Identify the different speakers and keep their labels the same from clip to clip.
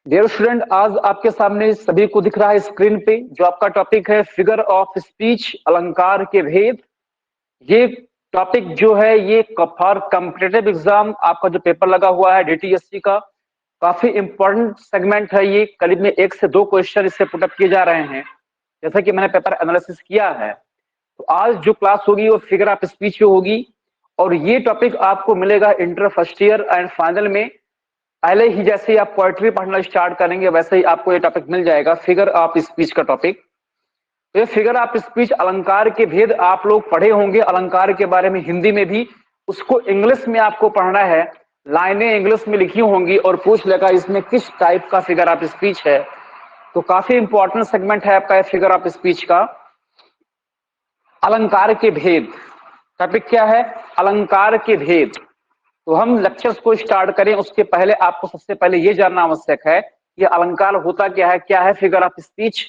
Speaker 1: Dear student, आज आपके सामने सभी को दिख रहा है स्क्रीन पे जो आपका टॉपिक है फिगर ऑफ स्पीच, अलंकार के भेद। ये टॉपिक जो है ये फॉर कॉम्पिटेटिव एग्जाम आपका जो पेपर लगा हुआ है डीटीएससी का, काफी इंपॉर्टेंट सेगमेंट है। ये करीब में 1 से 2 क्वेश्चन इससे पुटअप किए जा रहे हैं, जैसा कि मैंने पेपर एनालिसिस किया है। तो आज जो क्लास होगी वो फिगर ऑफ स्पीच पे होगी, और ये टॉपिक आपको मिलेगा inter first year and final में। पहले ही जैसे ही आप पोएट्री पढ़ना स्टार्ट करेंगे वैसे ही आपको ये टॉपिक मिल जाएगा, फिगर ऑफ स्पीच का टॉपिक। तो ये फिगर ऑफ स्पीच, अलंकार के भेद आप लोग पढ़े होंगे अलंकार के बारे में हिंदी में भी, उसको इंग्लिश में आपको पढ़ना है। लाइनें इंग्लिश में लिखी होंगी और पूछ लेगा इसमें किस टाइप का फिगर ऑफ स्पीच है। तो काफी इंपॉर्टेंट सेगमेंट है आपका फिगर ऑफ स्पीच का। अलंकार के भेद टॉपिक क्या है? अलंकार के भेद। तो हम लेक्चर्स को स्टार्ट करें उसके पहले आपको सबसे पहले ये जानना आवश्यक है कि अलंकार होता क्या है फिगर ऑफ स्पीच।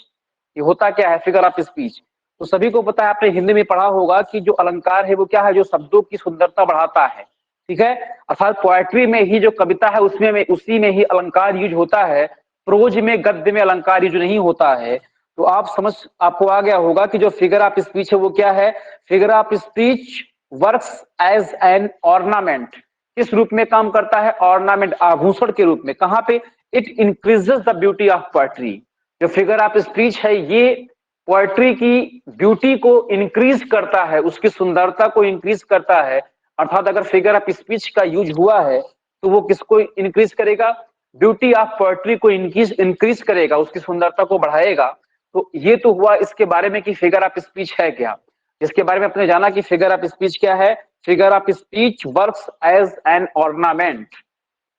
Speaker 1: ये होता क्या है फिगर ऑफ स्पीच? तो सभी को पता है, आपने हिंदी में पढ़ा होगा कि जो अलंकार है वो क्या है, जो शब्दों की सुंदरता बढ़ाता है। ठीक है, अर्थात पोएट्री में ही जो कविता है उसमें में उसी में ही अलंकार यूज होता है। प्रोज में, गद्य में अलंकार यूज नहीं होता है। तो आपको आ गया होगा कि जो फिगर ऑफ स्पीच है वो क्या है। Figure of speech works as an ornament. किस रूप में काम करता है? ऑर्नामेंट, आभूषण के रूप में। कहां पे? It increases the beauty of poetry. जो फिगर ऑफ स्पीच है ये पोएट्री की ब्यूटी को इंक्रीज करता है, उसकी सुंदरता को इंक्रीज करता है। अर्थात अगर फिगर ऑफ स्पीच का यूज हुआ है तो वो किसको इंक्रीज करेगा? ब्यूटी ऑफ पोएट्री को इंक्रीज करेगा, उसकी सुंदरता को बढ़ाएगा। तो ये तो हुआ इसके बारे में कि फिगर ऑफ स्पीच है क्या। इसके बारे में आपने जाना कि फिगर ऑफ स्पीच क्या है। Figure of speech works as an ornament.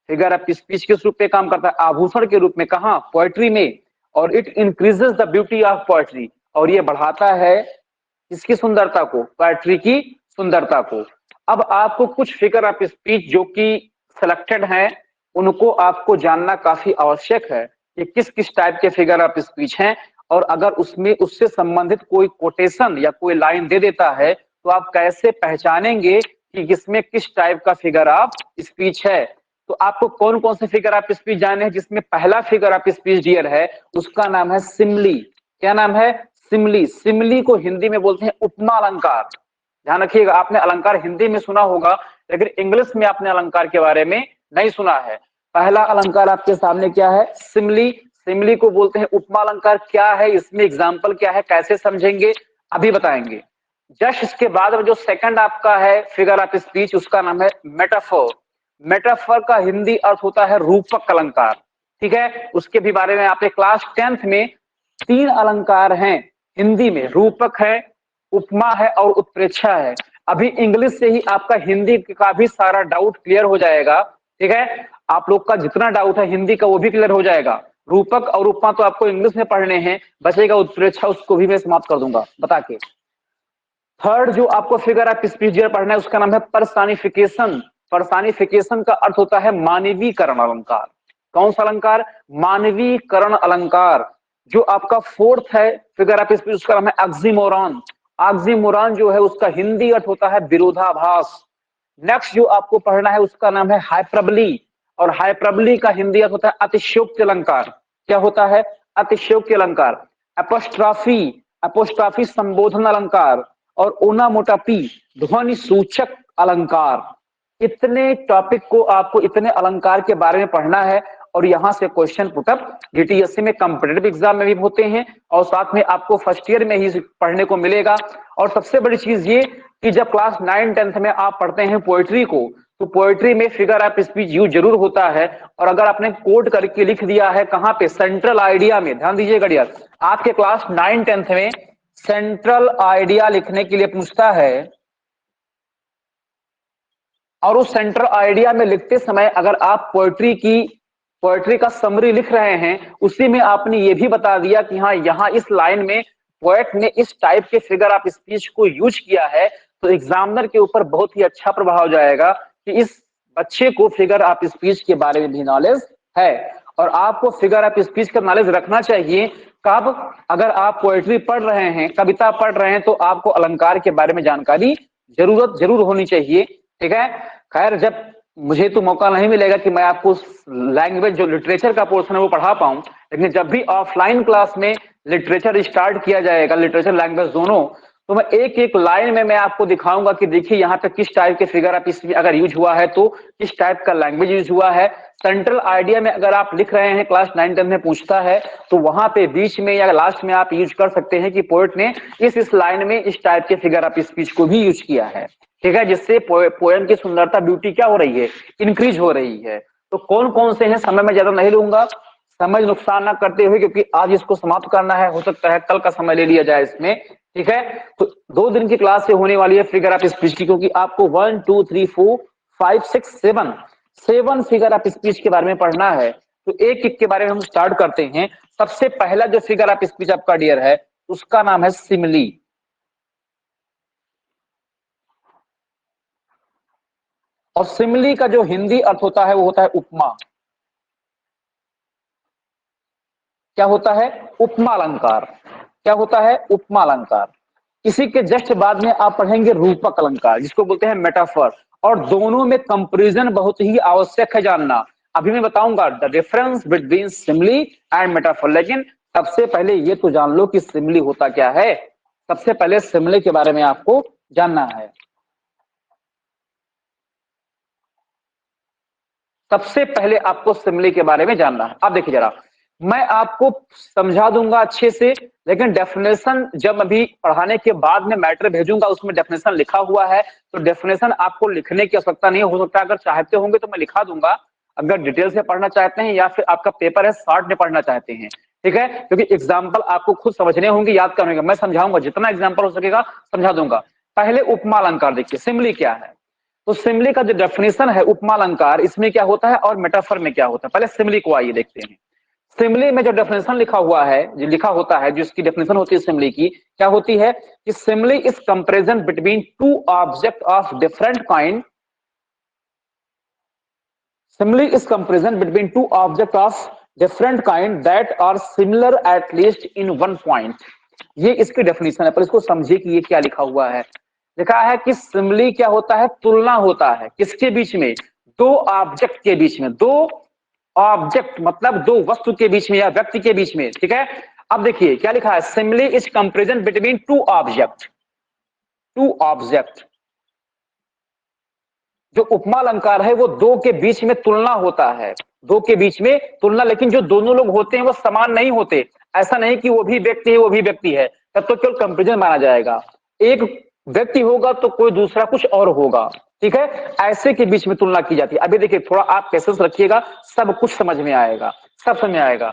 Speaker 1: Figure of speech किस रूप में काम करता है? आभूषण के रूप में। कहा? पोएट्री में। और it increases the beauty of poetry, और ये बढ़ाता है इसकी सुंदरता को, पोएट्री की सुंदरता को। अब आपको कुछ फिगर ऑफ स्पीच जो कि सिलेक्टेड हैं उनको आपको जानना काफी आवश्यक है कि किस किस टाइप के फिगर ऑफ स्पीच हैं। और अगर उसमें उससे संबंधित कोई कोटेशन या कोई लाइन दे देता है तो आप कैसे पहचानेंगे कि किसमें किस टाइप का फिगर ऑफ स्पीच है। तो आपको कौन कौन से फिगर ऑफ स्पीच जाने हैं, जिसमें पहला फिगर ऑफ स्पीच डियर है उसका नाम है सिमली। क्या नाम है? सिमली। सिमली को हिंदी में बोलते हैं उपमा अलंकार। ध्यान रखिएगा, आपने अलंकार हिंदी में सुना होगा लेकिन इंग्लिश में आपने अलंकार के बारे में नहीं सुना है। पहला अलंकार आपके सामने क्या है? सिमली। सिमली को बोलते हैं उपमा अलंकार। क्या है इसमें, एग्जाम्पल क्या है, कैसे समझेंगे, अभी बताएंगे। जस्ट इसके बाद में जो सेकंड आपका है फिगर ऑफ स्पीच उसका नाम है मेटाफोर। मेटाफोर का हिंदी अर्थ होता है रूपक अलंकार। ठीक है, उसके भी बारे में आपने क्लास 10th में 3 अलंकार हैं हिंदी में, रूपक है, उपमा है और उत्प्रेक्षा है। अभी इंग्लिश से ही आपका हिंदी का भी सारा डाउट क्लियर हो जाएगा। ठीक है, आप लोग का जितना डाउट है हिंदी का वो भी क्लियर हो जाएगा। रूपक और उपमा तो आपको इंग्लिश में पढ़ने हैं, बचेगा उत्प्रेक्षा, उसको भी मैं समाप्त कर दूंगा बता के। थर्ड जो आपको फिगर ऑफ स्पीच पढ़ना है उसका नाम है पर्सानिफिकेशन। पर्सानिफिकेशन का अर्थ होता है मानवीकरण अलंकार। कौन सा अलंकार? मानवीकरण अलंकार। जो आपका फोर्थ है फिगर ऑफ स्पीच उसका नाम है ऑक्सीमोरॉन। ऑक्सीमोरॉन जो है उसका हिंदी अर्थ होता है विरोधाभास। नेक्स्ट जो आपको पढ़ना है उसका नाम है हाइपरबली, और हाइपरबली का हिंदी अर्थ होता है अतिशयोक्ति अलंकार। क्या होता है? अतिशयोक्ति अलंकार। एपोस्ट्राफी, एपोस्ट्राफी संबोधन अलंकार। और ओनामोटापी ध्वनि सूचक अलंकार। इतने टॉपिक को आपको, इतने अलंकार के बारे में पढ़ना है, और यहां से क्वेश्चन पुटअप डीटीएससी में कॉम्पिटेटिव एग्जाम में भी होते हैं और साथ में आपको फर्स्ट ईयर में ही पढ़ने को मिलेगा। और सबसे बड़ी चीज ये कि जब क्लास 9-10th में आप पढ़ते हैं पोएट्री को तो पोएट्री में फिगर ऑफ स्पीच यूज जरूर होता है। और अगर आपने कोड करके लिख दिया है कहां पे? सेंट्रल आइडिया में। ध्यान दीजिएगा डियर, आपके क्लास 9-10th में सेंट्रल आइडिया लिखने के लिए पूछता है, और उस सेंट्रल आइडिया में लिखते समय अगर आप पोएट्री का समरी लिख रहे हैं उसी में आपने ये भी बता दिया कि हाँ यहाँ इस लाइन में पोएट ने इस टाइप के फिगर ऑफ स्पीच को यूज किया है, तो एग्जामिनर के ऊपर बहुत ही अच्छा प्रभाव जाएगा कि इस बच्चे को फिगर ऑफ स्पीच के बारे में भी नॉलेज है। और आपको फिगर ऑफ स्पीच का नॉलेज रखना चाहिए कब? अगर आप पोएट्री पढ़ रहे हैं, कविता पढ़ रहे हैं, तो आपको अलंकार के बारे में जानकारी जरूर होनी चाहिए। ठीक है, खैर जब मुझे तो मौका नहीं मिलेगा कि मैं आपको लैंग्वेज जो लिटरेचर का पोर्शन है वो पढ़ा पाऊं, लेकिन जब भी ऑफलाइन क्लास में लिटरेचर स्टार्ट किया जाएगा, लिटरेचर लैंग्वेज दोनों, तो मैं एक एक लाइन में मैं आपको दिखाऊंगा कि देखिए यहाँ पे किस टाइप के फिगर आप इसमें अगर यूज हुआ है तो किस टाइप का लैंग्वेज यूज हुआ है। सेंट्रल आइडिया में अगर आप लिख रहे हैं, क्लास 9 10 में पूछता है, तो वहां पे बीच में या लास्ट में आप यूज कर सकते हैं कि पोएट ने इस लाइन में इस टाइप के फिगर आप स्पीच को भी यूज किया है, ठीक है, जिससे पोएम की सुंदरता, ब्यूटी क्या हो रही है, इंक्रीज हो रही है। तो कौन कौन से हैं, समय में ज्यादा नहीं लूंगा, समय नुकसान ना करते हुए, क्योंकि आज इसको समाप्त करना है, हो सकता है कल का समय ले लिया जाए इसमें, ठीक है। तो 2 दिन की क्लास से होने वाली है फिगर ऑफ स्पीच की, क्योंकि आपको 1 2 3 4 5 6 7 फिगर ऑफ स्पीच के बारे में पढ़ना है। तो एक एक के बारे में हम स्टार्ट करते हैं। सबसे पहला जो फिगर ऑफ स्पीच आपका डियर है, उसका नाम है सिमिली। और सिमिली का जो हिंदी अर्थ होता है वो होता है उपमा। क्या होता है? उपमा अलंकार। क्या होता है? उपमा अलंकार। इसी के जस्ट बाद में आप पढ़ेंगे रूपक अलंकार, जिसको बोलते हैं मेटाफर। और दोनों में कंपैरिजन बहुत ही आवश्यक है जानना। अभी मैं बताऊंगा the difference between simile and metaphor, लेकिन सबसे पहले ये तो जान लो कि सिमिली होता क्या है। सबसे पहले सिमिली के बारे में आपको जानना है। सबसे पहले आपको सिमिली के बारे में जानना है। अब देखिए जरा, मैं आपको समझा दूंगा अच्छे से, लेकिन डेफिनेशन जब अभी पढ़ाने के बाद में मैटर भेजूंगा, उसमें डेफिनेशन लिखा हुआ है, तो डेफिनेशन आपको लिखने की आवश्यकता नहीं हो सकता। अगर चाहते होंगे तो मैं लिखा दूंगा, अगर डिटेल से पढ़ना चाहते हैं, या फिर आपका पेपर है शॉर्ट में पढ़ना चाहते हैं, ठीक है, क्योंकि एग्जाम्पल आपको खुद समझने होंगे, याद करने होंगे। मैं समझाऊंगा, जितना एग्जाम्पल हो सकेगा समझा दूंगा। पहले उपमा अलंकार देखिए, सिमिली क्या है। तो सिमिली का जो डेफिनेशन है उपमा अलंकार, इसमें क्या होता है और मेटाफर में क्या होता है। पहले सिमिली को आइए देखते हैं। सिमिली में जो डेफिनेशन लिखा हुआ है, जो लिखा होता है, जिसकी डेफिनेशन होती है सिमिली की, क्या होती है कि simile is comparison between two object of different kind. Simile is comparison between two object of different kind that are similar at least in one point. ये इसकी डेफिनेशन है, पर इसको समझिए कि ये क्या लिखा हुआ है। लिखा है कि सिमिली क्या होता है, तुलना होता है किसके बीच में, दो ऑब्जेक्ट के बीच में। दो ऑब्जेक्ट मतलब दो वस्तु के बीच में या व्यक्ति के बीच में, ठीक है। अब देखिए क्या लिखा है, simile is comparison between two object. Two object, जो उपमा अलंकार है वो दो के बीच में तुलना होता है। दो के बीच में तुलना, लेकिन जो दोनों लोग होते हैं वो समान नहीं होते। ऐसा नहीं कि वो भी व्यक्ति है वो भी व्यक्ति है, तब तो केवल कंपैरिजन माना जाएगा। एक व्यक्ति होगा तो कोई दूसरा कुछ और होगा, ठीक है, ऐसे के बीच में तुलना की जाती है। अभी देखिए थोड़ा आप पेशेंस रखिएगा, सब कुछ समझ में आएगा, सब समझ में आएगा।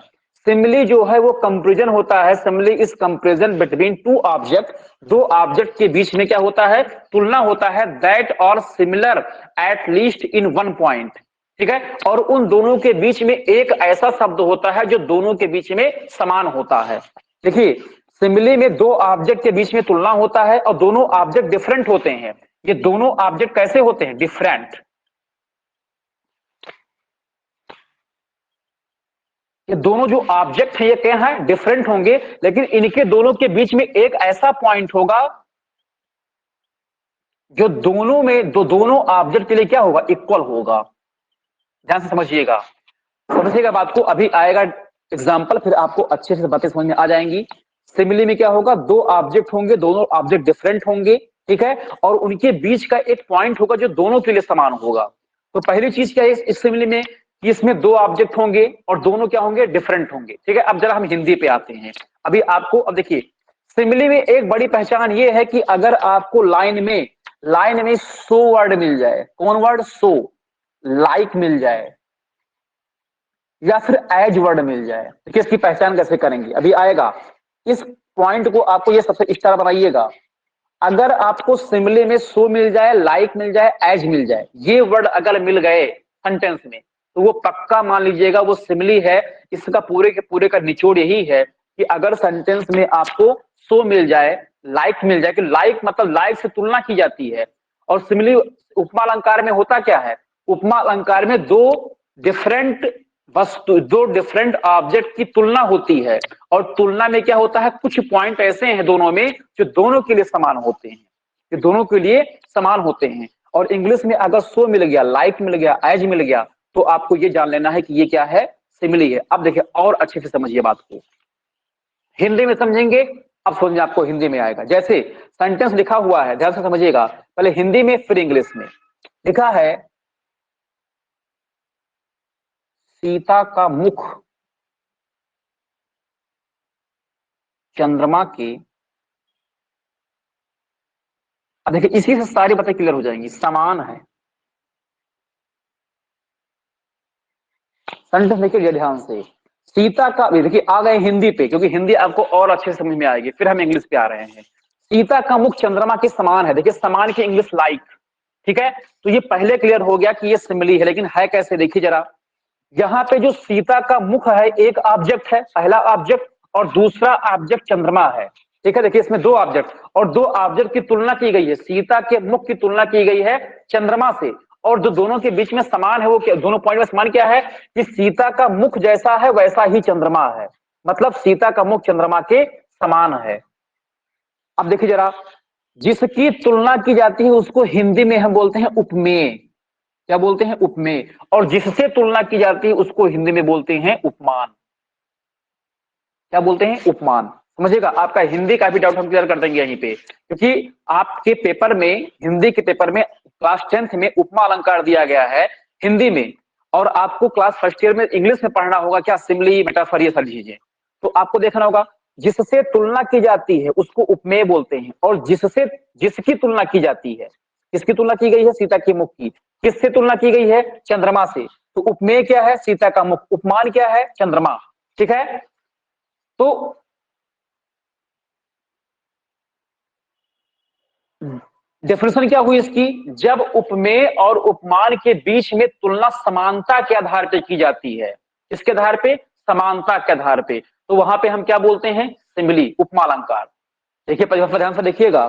Speaker 1: सिमिली जो है वो कंपैरिजन होता है। Simile is comparison between two object, दो ऑब्जेक्ट के बीच में क्या होता है, तुलना होता है। दैट और similar at least in one point, ठीक है। और उन दोनों के बीच में एक ऐसा शब्द होता है जो दोनों के बीच में समान होता है। देखिए सिमिली में दो ऑब्जेक्ट के बीच में तुलना होता है और दोनों ऑब्जेक्ट डिफरेंट होते हैं। ये दोनों ऑब्जेक्ट कैसे होते हैं, डिफरेंट। ये दोनों जो ऑब्जेक्ट है ये क्या है, डिफरेंट होंगे, लेकिन इनके दोनों के बीच में एक ऐसा पॉइंट होगा जो दोनों में दोनों ऑब्जेक्ट के लिए क्या होगा, इक्वल होगा। ध्यान से समझिएगा, समझिएगा बात को, अभी आएगा एग्जाम्पल, फिर आपको अच्छे से बातें समझ में आ जाएंगी। सिमिली में क्या होगा, दो ऑब्जेक्ट होंगे, दोनों ऑब्जेक्ट डिफरेंट होंगे, ठीक है, और उनके बीच का एक पॉइंट होगा जो दोनों के लिए समान होगा। तो पहली चीज क्या है इस सिमिली में, कि इसमें दो ऑब्जेक्ट होंगे और दोनों क्या होंगे, डिफरेंट होंगे, ठीक है। अब जरा हम हिंदी पे आते हैं। अभी आपको अब देखिए सिमिली में एक बड़ी पहचान ये है कि अगर आपको लाइन में सो वर्ड मिल जाए, कौन वर्ड, सो, लाइक मिल जाए, या फिर एज वर्ड मिल जाए, तो इसकी पहचान कैसे करेंगे, अभी आएगा। इस पॉइंट को आपको ये सबसे स्टार बनाइएगा। अगर आपको सिमिली में सो मिल जाए, लाइक मिल जाए, एज मिल जाए, ये वर्ड अगर मिल गए सेंटेंस में, तो वो पक्का मान लीजिएगा वो सिमिली है। इसका पूरे के पूरे का निचोड़ यही है कि अगर सेंटेंस में आपको सो मिल जाए, लाइक मिल जाए, कि लाइक मतलब लाइक से तुलना की जाती है। और सिमिली उपमा अलंकार में होता क्या है, उपमा अलंकार में दो डिफरेंट वस्तु, दो डिफरेंट ऑब्जेक्ट की तुलना होती है। और तुलना में क्या होता है, कुछ पॉइंट ऐसे हैं दोनों में जो दोनों के लिए समान होते हैं, जो दोनों के लिए समान होते हैं। और इंग्लिश में अगर सो मिल गया, लाइक मिल गया, एज मिल गया, तो आपको ये जान लेना है कि ये क्या है, सिमिली है। अब देखिए और अच्छे से समझिए बात को, हिंदी में समझेंगे, अब समझ आपको हिंदी में आएगा। जैसे सेंटेंस लिखा हुआ है, ध्यान से समझिएगा, पहले हिंदी में फिर इंग्लिश में। लिखा है सीता का मुख चंद्रमा के, अब देखिए इसी से सारी बातें क्लियर हो जाएंगी, समान है। सेंटेंस देखिए ध्यान से, सीता का, देखिए आ गए हिंदी पे, क्योंकि हिंदी आपको और अच्छे से समझ में आएगी, फिर हम इंग्लिश पे आ रहे हैं। सीता का मुख चंद्रमा के समान है, देखिए समान की इंग्लिश लाइक, ठीक है। तो ये पहले क्लियर हो गया कि ये सिमिली है, लेकिन है कैसे, देखिए जरा। यहाँ पे जो सीता का मुख है, एक ऑब्जेक्ट है, पहला ऑब्जेक्ट, और दूसरा ऑब्जेक्ट चंद्रमा है, ठीक है। देखिए इसमें दो ऑब्जेक्ट, और दो ऑब्जेक्ट की तुलना की गई है, सीता के मुख की तुलना की गई है चंद्रमा से, और जो दोनों के बीच में समान है वो क्या, दोनों पॉइंट में समान क्या है कि सीता का मुख जैसा है वैसा ही चंद्रमा है, मतलब सीता का मुख चंद्रमा के समान है। अब देखिए जरा, जिसकी तुलना की जाती है उसको हिंदी में हम बोलते हैं उपमेय, क्या बोलते हैं, उपमेय। और जिससे तुलना की जाती है उसको हिंदी में बोलते हैं उपमान, क्या बोलते हैं, उपमान। समझिएगा, आपका हिंदी का भी डाउट हम क्लियर कर देंगे यहीं पे, क्योंकि आपके पेपर में, हिंदी के पेपर में क्लास 10th में उपमा अलंकार दिया गया है हिंदी में, और आपको क्लास फर्स्ट ईयर में इंग्लिश में पढ़ना होगा क्या, सिमिली, मेटाफर, ये सब चीजें। तो आपको देखना होगा, जिससे तुलना की जाती है उसको उपमेय बोलते हैं, और जिससे, जिसकी तुलना की जाती है, किसकी तुलना की गई है, सीता के मुख की, किससे तुलना की गई है, चंद्रमा से। तो उपमेय क्या है, सीता का मुख, उपमान क्या है, चंद्रमा, ठीक है। तो डेफिनेशन क्या हुई इसकी, जब उपमेय और उपमान के बीच में तुलना समानता के आधार पर की जाती है, इसके आधार पे, समानता के आधार पे, तो वहां पे हम क्या बोलते हैं, सिमिली, उपमा अलंकार। देखिए परिभाषा ध्यान से देखिएगा,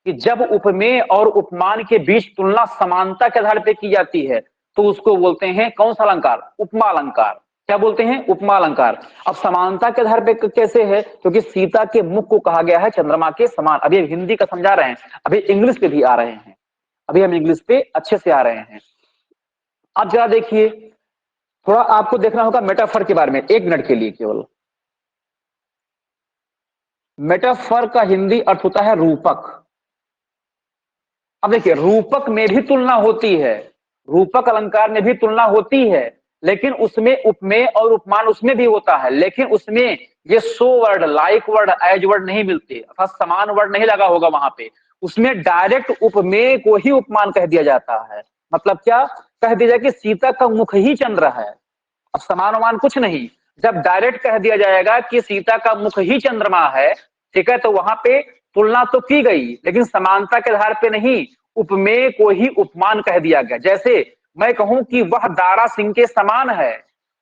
Speaker 1: कि जब उपमेय और उपमान के बीच तुलना समानता के आधार पर की जाती है तो उसको बोलते हैं कौन सा अलंकार, उपमा अलंकार। क्या बोलते हैं, उपमा अलंकार। अब समानता के आधार पे कैसे है, क्योंकि सीता के मुख को कहा गया है चंद्रमा के समान। अभी हिंदी का समझा रहे हैं, अभी इंग्लिश पे भी आ रहे हैं, अभी हम इंग्लिश पे अच्छे से आ रहे हैं। अब जरा देखिए, थोड़ा आपको देखना होगा मेटाफर के बारे में, 1 मिनट के लिए केवल। मेटाफर का हिंदी अर्थ होता है रूपक। अब देखिए, रूपक में भी तुलना होती है, रूपक अलंकार में भी तुलना होती है, लेकिन उसमें उपमेय और उपमान उसमें भी होता है, लेकिन उसमें ये so word, like word, as word नहीं मिलते, अर्थात समान वर्ड नहीं लगा होगा वहां पे। उसमें डायरेक्ट उपमेय को ही उपमान कह दिया जाता है। मतलब क्या कह दिया जाए कि सीता का मुख ही चंद्र है, अब समान उमान कुछ नहीं। जब डायरेक्ट कह दिया जाएगा कि सीता का मुख ही चंद्रमा है, ठीक है, तो वहां पे तुलना तो की गई, लेकिन समानता के आधार पे नहीं, उपमेय को ही उपमान कह दिया गया। जैसे मैं कहूं कि वह दारा सिंह के समान है,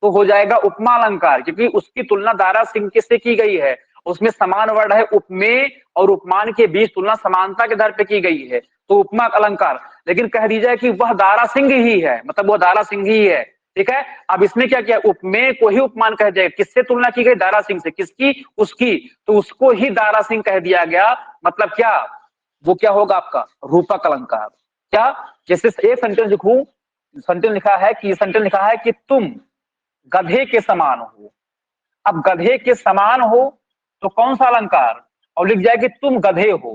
Speaker 1: तो हो जाएगा उपमा अलंकार, क्योंकि उसकी तुलना दारा सिंह से की गई है, उसमें समान वर्ड है, उपमेय और उपमान के बीच तुलना समानता के आधार पे की गई है, तो उपमा अलंकार। लेकिन कह दीजिए कि वह दारा सिंह ही है, मतलब वह दारा सिंह ही है, ठीक है। अब इसमें क्या किया, उपमेय को ही उपमान कह दिया, किससे तुलना की गई, दारा सिंह से, किसकी, उसकी, तो उसको ही दारा सिंह कह दिया गया। मतलब क्या, वो क्या होगा आपका रूपक अलंकार। क्या, जैसे एक सेंटेंस लिखूं, सेंटेंस लिखा है कि, सेंटेंस लिखा है कि तुम गधे के समान हो। अब गधे के समान हो तो कौन सा अलंकार, और लिख जाए कि तुम गधे हो,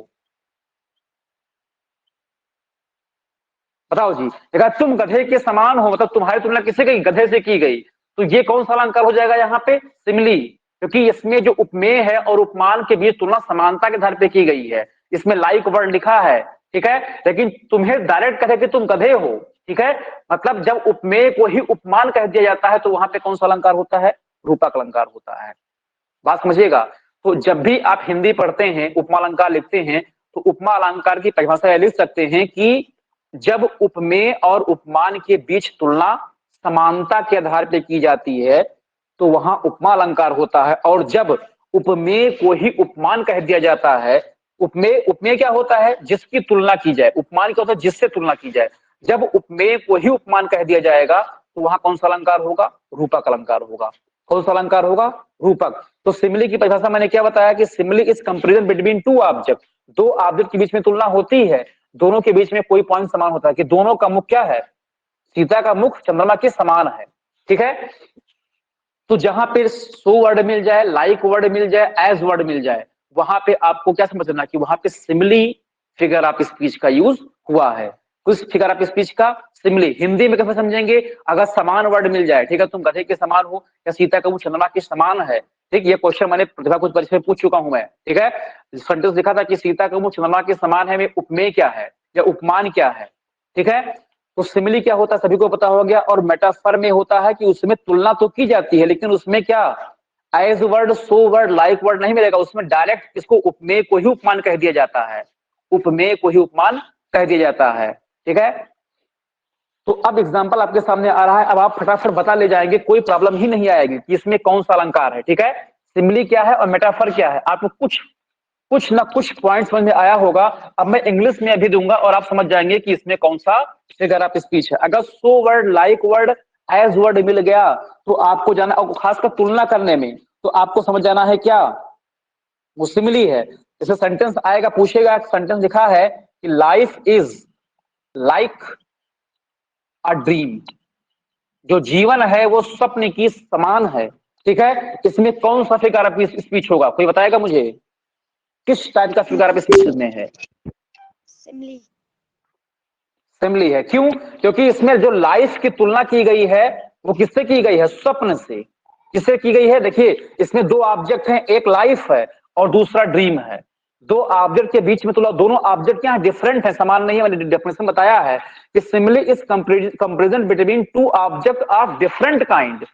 Speaker 1: बताओ जी, देखा, तुम गधे के समान हो, मतलब तुम्हारी तुलना किससे गई, गधे से की गई, तो ये कौन सा अलंकार हो जाएगा यहाँ पे, सिमिली, क्योंकि इसमें जो उपमेय है और उपमान के बीच तुलना समानता के आधार पे की गई है, इसमें लाइक वर्ड लिखा है, ठीक है, लेकिन तुम्हें डायरेक्ट कहे कि तुम गधे हो, ठीक है। मतलब जब उपमेय को ही उपमान कह दिया जाता है तो वहां पे कौन सा अलंकार होता है, रूपक अलंकार होता है। बात समझिएगा। तो जब भी आप हिंदी पढ़ते हैं, उपमा अलंकार लिखते हैं, तो उपमा अलंकार की परिभाषा लिख सकते हैं कि जब उपमेय और उपमान के बीच तुलना समानता के आधार पर की जाती है तो वहां उपमा अलंकार होता है, और जब उपमेय को ही उपमान कह दिया जाता है, उपमेय, उपमेय क्या होता है, जिसकी तुलना की जाए, उपमान क्या होता है, जिससे तुलना की जाए। जब उपमेय को ही उपमान कह दिया जाएगा तो वहां कौन सा अलंकार होगा, रूपक अलंकार होगा। कौन सा अलंकार होगा, रूपक। तो सिमिली की परिभाषा मैंने क्या बताया कि simile is comparison between two object, दो ऑब्जेक्ट के बीच में तुलना होती है, दोनों के बीच में कोई पॉइंट समान होता है कि दोनों का मुख क्या है, सीता का मुख चंद्रमा के समान है, ठीक है। तो जहां पे सो वर्ड मिल जाए, लाइक वर्ड मिल जाए, एज वर्ड मिल जाए, वहां पे आपको क्या समझना कि वहां पे सिमिली फिगर ऑफ स्पीच का यूज हुआ है। कुछ फिगर ऑफ स्पीच का सिमिली हिंदी में कैसे समझेंगे, अगर समान वर्ड मिल जाए, ठीक है, तुम गधे के समान हो या सीता का मुंह चंद्रमा के समान है, ठीक, ये क्वेश्चन मैंने प्रतिभा कुछ परीक्षा में पूछ चुका हूं मैं, ठीक है। सेंटेंस लिखा था कि सीता का मुंह चंद्रमा के समान है में उपमेय क्या है या उपमान क्या है, ठीक है। तो सिमिली क्या होता है सभी को पता हो गया। और मेटाफर में होता है कि उसमें तुलना तो की जाती है, लेकिन उसमें क्या as word, so word, like word नहीं मिलेगा, उसमें डायरेक्ट इसको उपमेय को ही उपमान कह दिया जाता है, उपमेय को ही उपमान कह दिया जाता है, ठीक है। तो अब एग्जाम्पल आपके सामने आ रहा है, अब आप फटाफट बता ले जाएंगे, कोई प्रॉब्लम ही नहीं आएगी कि इसमें कौन सा अलंकार है, ठीक है। सिमिली क्या है और मेटाफर क्या है, आपको कुछ ना कुछ पॉइंट समझ में आया होगा। अब मैं इंग्लिश में अभी दूंगा और आप समझ जाएंगे कि इसमें कौन सा फिगर ऑफ स्पीच है। अगर so word, like word, as word मिल गया तो आपको जाना, और खासकर तुलना करने में, तो आपको समझ जाना है क्या वो सिमिली है। जैसे सेंटेंस आएगा, पूछेगा, सेंटेंस लिखा है कि life is like a dream, जो जीवन है वो स्वप्न की समान है, ठीक है। इसमें कौन सा फिगर ऑफ स्पीच होगा, कोई बताएगा मुझे, किस टाइप का फिगर ऑफ स्पीच में है?
Speaker 2: सिमली।
Speaker 1: सिमिली है, क्यों? क्योंकि इसमें जो लाइफ की तुलना की गई है वो किससे की गई है, स्वप्न से। किससे की गई है, देखिए इसमें दो ऑब्जेक्ट हैं, एक लाइफ है और दूसरा ड्रीम है। दो ऑब्जेक्ट के बीच में तुलना, दोनों ऑब्जेक्ट क्या है, डिफरेंट है, समान नहीं है। मैंने डेफिनेशन बताया है कि simile is comparison between two object of different kind.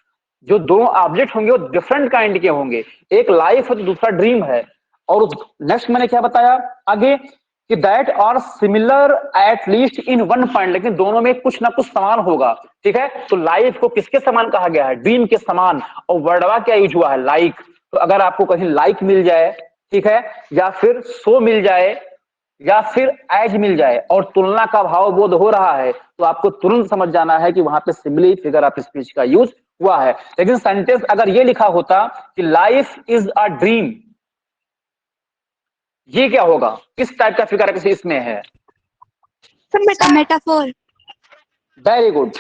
Speaker 1: जो दो ऑब्जेक्ट होंगे वो डिफरेंट काइंड के होंगे, एक लाइफ है तो दूसरा ड्रीम है। और नेक्स्ट मैंने क्या बताया आगे कि that are similar at least in one point, लेकिन दोनों में कुछ ना कुछ समान होगा, ठीक है। तो लाइफ को किसके समान कहा गया है, ड्रीम के समान, और वर्डवा क्या यूज हुआ है, लाइक। तो अगर आपको कहीं लाइक मिल जाए, ठीक है, या फिर सो मिल जाए या फिर एज मिल जाए और तुलना का भाव बोध हो रहा है, तो आपको तुरंत समझ जाना है कि वहां पे सिमिली फिगर ऑफ स्पीच का यूज हुआ है। लेकिन सेंटेंस अगर ये लिखा होता कि लाइफ इज अ ड्रीम, ये क्या होगा, किस टाइप का फिगर ऑफ स्पीच में है?
Speaker 2: मेटाफोर।
Speaker 1: वेरी गुड,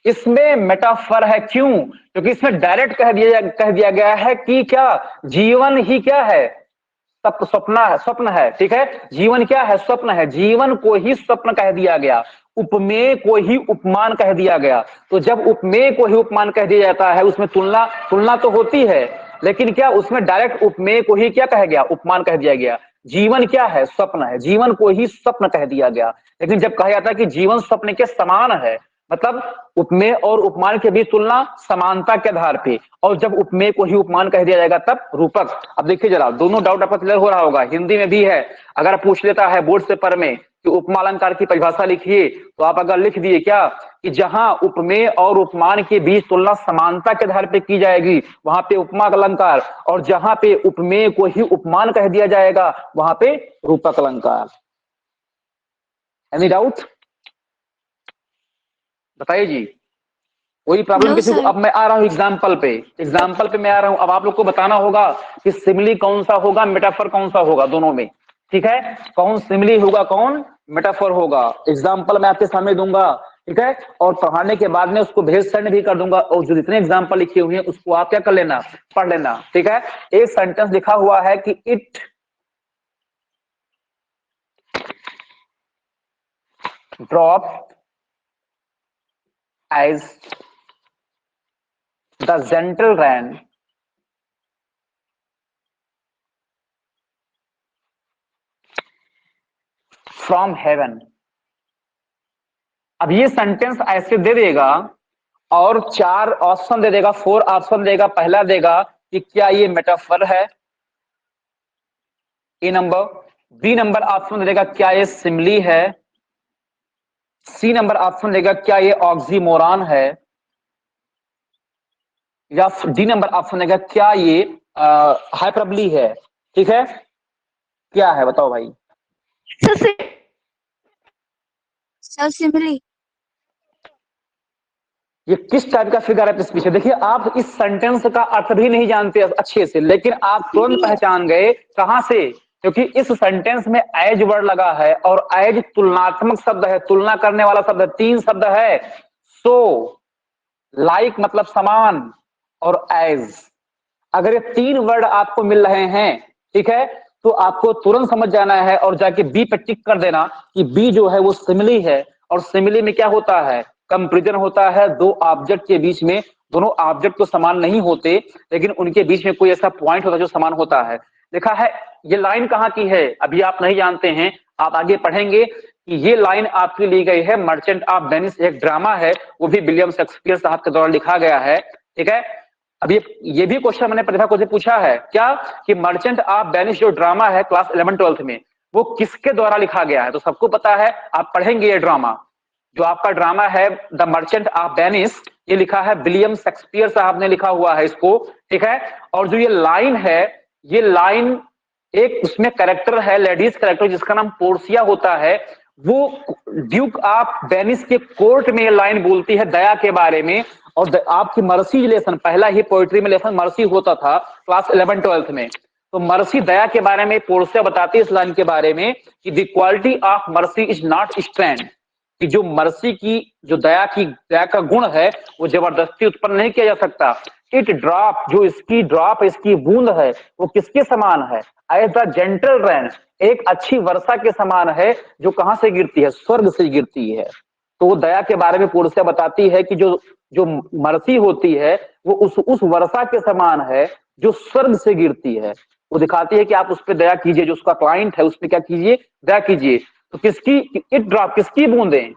Speaker 1: इसमें मेटाफर है, क्यों? क्योंकि इसमें डायरेक्ट कह दिया गया है कि क्या जीवन ही क्या है, स्वप्न है, स्वप्न है, ठीक है। जीवन क्या है, स्वप्न है, जीवन को ही स्वप्न कह दिया गया, उपमेय को ही उपमान कह दिया गया। तो जब उपमेय को ही उपमान कह दिया जाता है, उसमें तुलना तुलना तो होती है, लेकिन क्या उसमें डायरेक्ट उपमेय को ही क्या कहा गया, उपमान कह दिया गया। जीवन क्या है, स्वप्न है, जीवन को ही स्वप्न कह दिया गया। लेकिन जब कहा जाता है कि जीवन स्वप्न के समान है, मतलब उपमेय और उपमान के बीच तुलना समानता के आधार पे, और जब उपमेय को ही उपमान कह दिया जाएगा तब रूपक। अब देखिए जरा, दोनों डाउट आपका क्लियर हो रहा होगा, हिंदी में भी है। अगर पूछ लेता है बोर्ड से पर में कि उपमा अलंकार की परिभाषा लिखिए, तो आप अगर लिख दिए क्या कि जहां उपमेय और उपमान के बीच तुलना समानता के आधार पे की जाएगी वहां पे उपमा अलंकार, और जहां पे उपमेय को ही उपमान कह दिया जाएगा वहां पे रूपक अलंकार। एनी डाउट, बताइए जी, कोई प्रॉब्लम
Speaker 2: नो
Speaker 1: किसी को?
Speaker 2: सर।
Speaker 1: अब मैं आ रहा हूं एग्जाम्पल पे, एग्जाम्पल पे मैं आ रहा हूं। अब आप लोग को बताना होगा कि सिमिली कौन सा होगा, मेटाफर कौन सा होगा, दोनों में, ठीक है। कौन सिमिली होगा, कौन मेटाफर होगा, एग्जाम्पल मैं आपके सामने दूंगा, ठीक है। और पढ़ाने के बाद में उसको भेज सेंड भी कर दूंगा, और जो जितने एग्जाम्पल लिखे हुए हैं उसको आप क्या कर लेना, पढ़ लेना, ठीक है। एक सेंटेंस लिखा हुआ है कि it drop as the gentle rain from heaven. अब ये सेंटेंस ऐसे दे देगा और चार ऑप्शन दे देगा, फोर ऑप्शन देगा। पहला देगा कि क्या ये मेटाफर है, ए नंबर। बी नंबर ऑप्शन देगा क्या ये सिमिली है। सी नंबर ऑप्शन देगा क्या ये ऑक्सीमोरॉन है। या डी नंबर ऑप्शन देगा क्या ये हाइपरबली है, ठीक है। क्या है बताओ भाई?
Speaker 2: सर सिमली।
Speaker 1: ये किस टाइप का फिगर ऑफ स्पीच है? देखिए आप इस सेंटेंस का अर्थ भी नहीं जानते अच्छे से, लेकिन आप तुरंत पहचान गए, कहां से? क्योंकि इस सेंटेंस में एज वर्ड लगा है और एज तुलनात्मक शब्द है, तुलना करने वाला शब्द है, 3 शब्द है। सो, लाइक मतलब समान, और एज। अगर ये 3 वर्ड आपको मिल रहे हैं, ठीक है, तो आपको तुरंत समझ जाना है और जाके बी पे टिक कर देना कि बी जो है वो सिमिली है। और सिमिली में क्या होता है? कंपैरिजन होता है दो ऑब्जेक्ट के बीच में। दोनों ऑब्जेक्ट तो समान नहीं होते, लेकिन उनके बीच में कोई ऐसा पॉइंट होता है जो समान होता है। देखा है, ये लाइन कहाँ की है अभी आप नहीं जानते हैं, आप आगे पढ़ेंगे कि ये लाइन आपकी ली गई है मर्चेंट ऑफ वेनिस, एक ड्रामा है, वो भी विलियम शेक्सपियर साहब के द्वारा लिखा गया है, ठीक है। अब ये भी क्वेश्चन मैंने प्रतिभा को पूछा है क्या, कि मर्चेंट ऑफ वेनिस जो ड्रामा है क्लास 11-12 में, वो किसके द्वारा लिखा गया है? तो सबको पता है, आप पढ़ेंगे ये ड्रामा। जो आपका ड्रामा है द मर्चेंट ऑफ वेनिस, ये लिखा है विलियम शेक्सपियर साहब ने लिखा हुआ है इसको, ठीक है। और जो ये लाइन है, ये लाइन एक उसमें कैरेक्टर है, लेडीज कैरेक्टर जिसका नाम पोर्सिया होता है, वो ड्यूक ऑफ वेनिस के कोर्ट में ये लाइन बोलती है दया के बारे में। और आपकी मर्सी लेसन, पहला ही पोएट्री में लेसन मर्सी होता था क्लास 11-12 में, तो मर्सी दया के बारे में पोर्सिया बताती है इस लाइन के बारे में कि the quality of mercy is not strength, कि जो मर्सी की जो दया का गुण है वो जबरदस्ती उत्पन्न नहीं किया जा सकता। इट ड्रॉप, जो इसकी ड्रॉप, इसकी बूंद है, वो किसके समान है? एज द जेंटल रेन, एक अच्छी वर्षा के समान है, जो कहां से गिरती है? स्वर्ग से गिरती है। तो वो दया के बारे में पोर्सिया बताती है कि जो जो मर्सी होती है वो उस वर्षा के समान है जो स्वर्ग से गिरती है। वो दिखाती है कि आप उस पर दया कीजिए, जो उसका क्लाइंट है उस पर क्या कीजिए? दया कीजिए। तो किसकी इट ड्रॉप, किसकी बूंदें?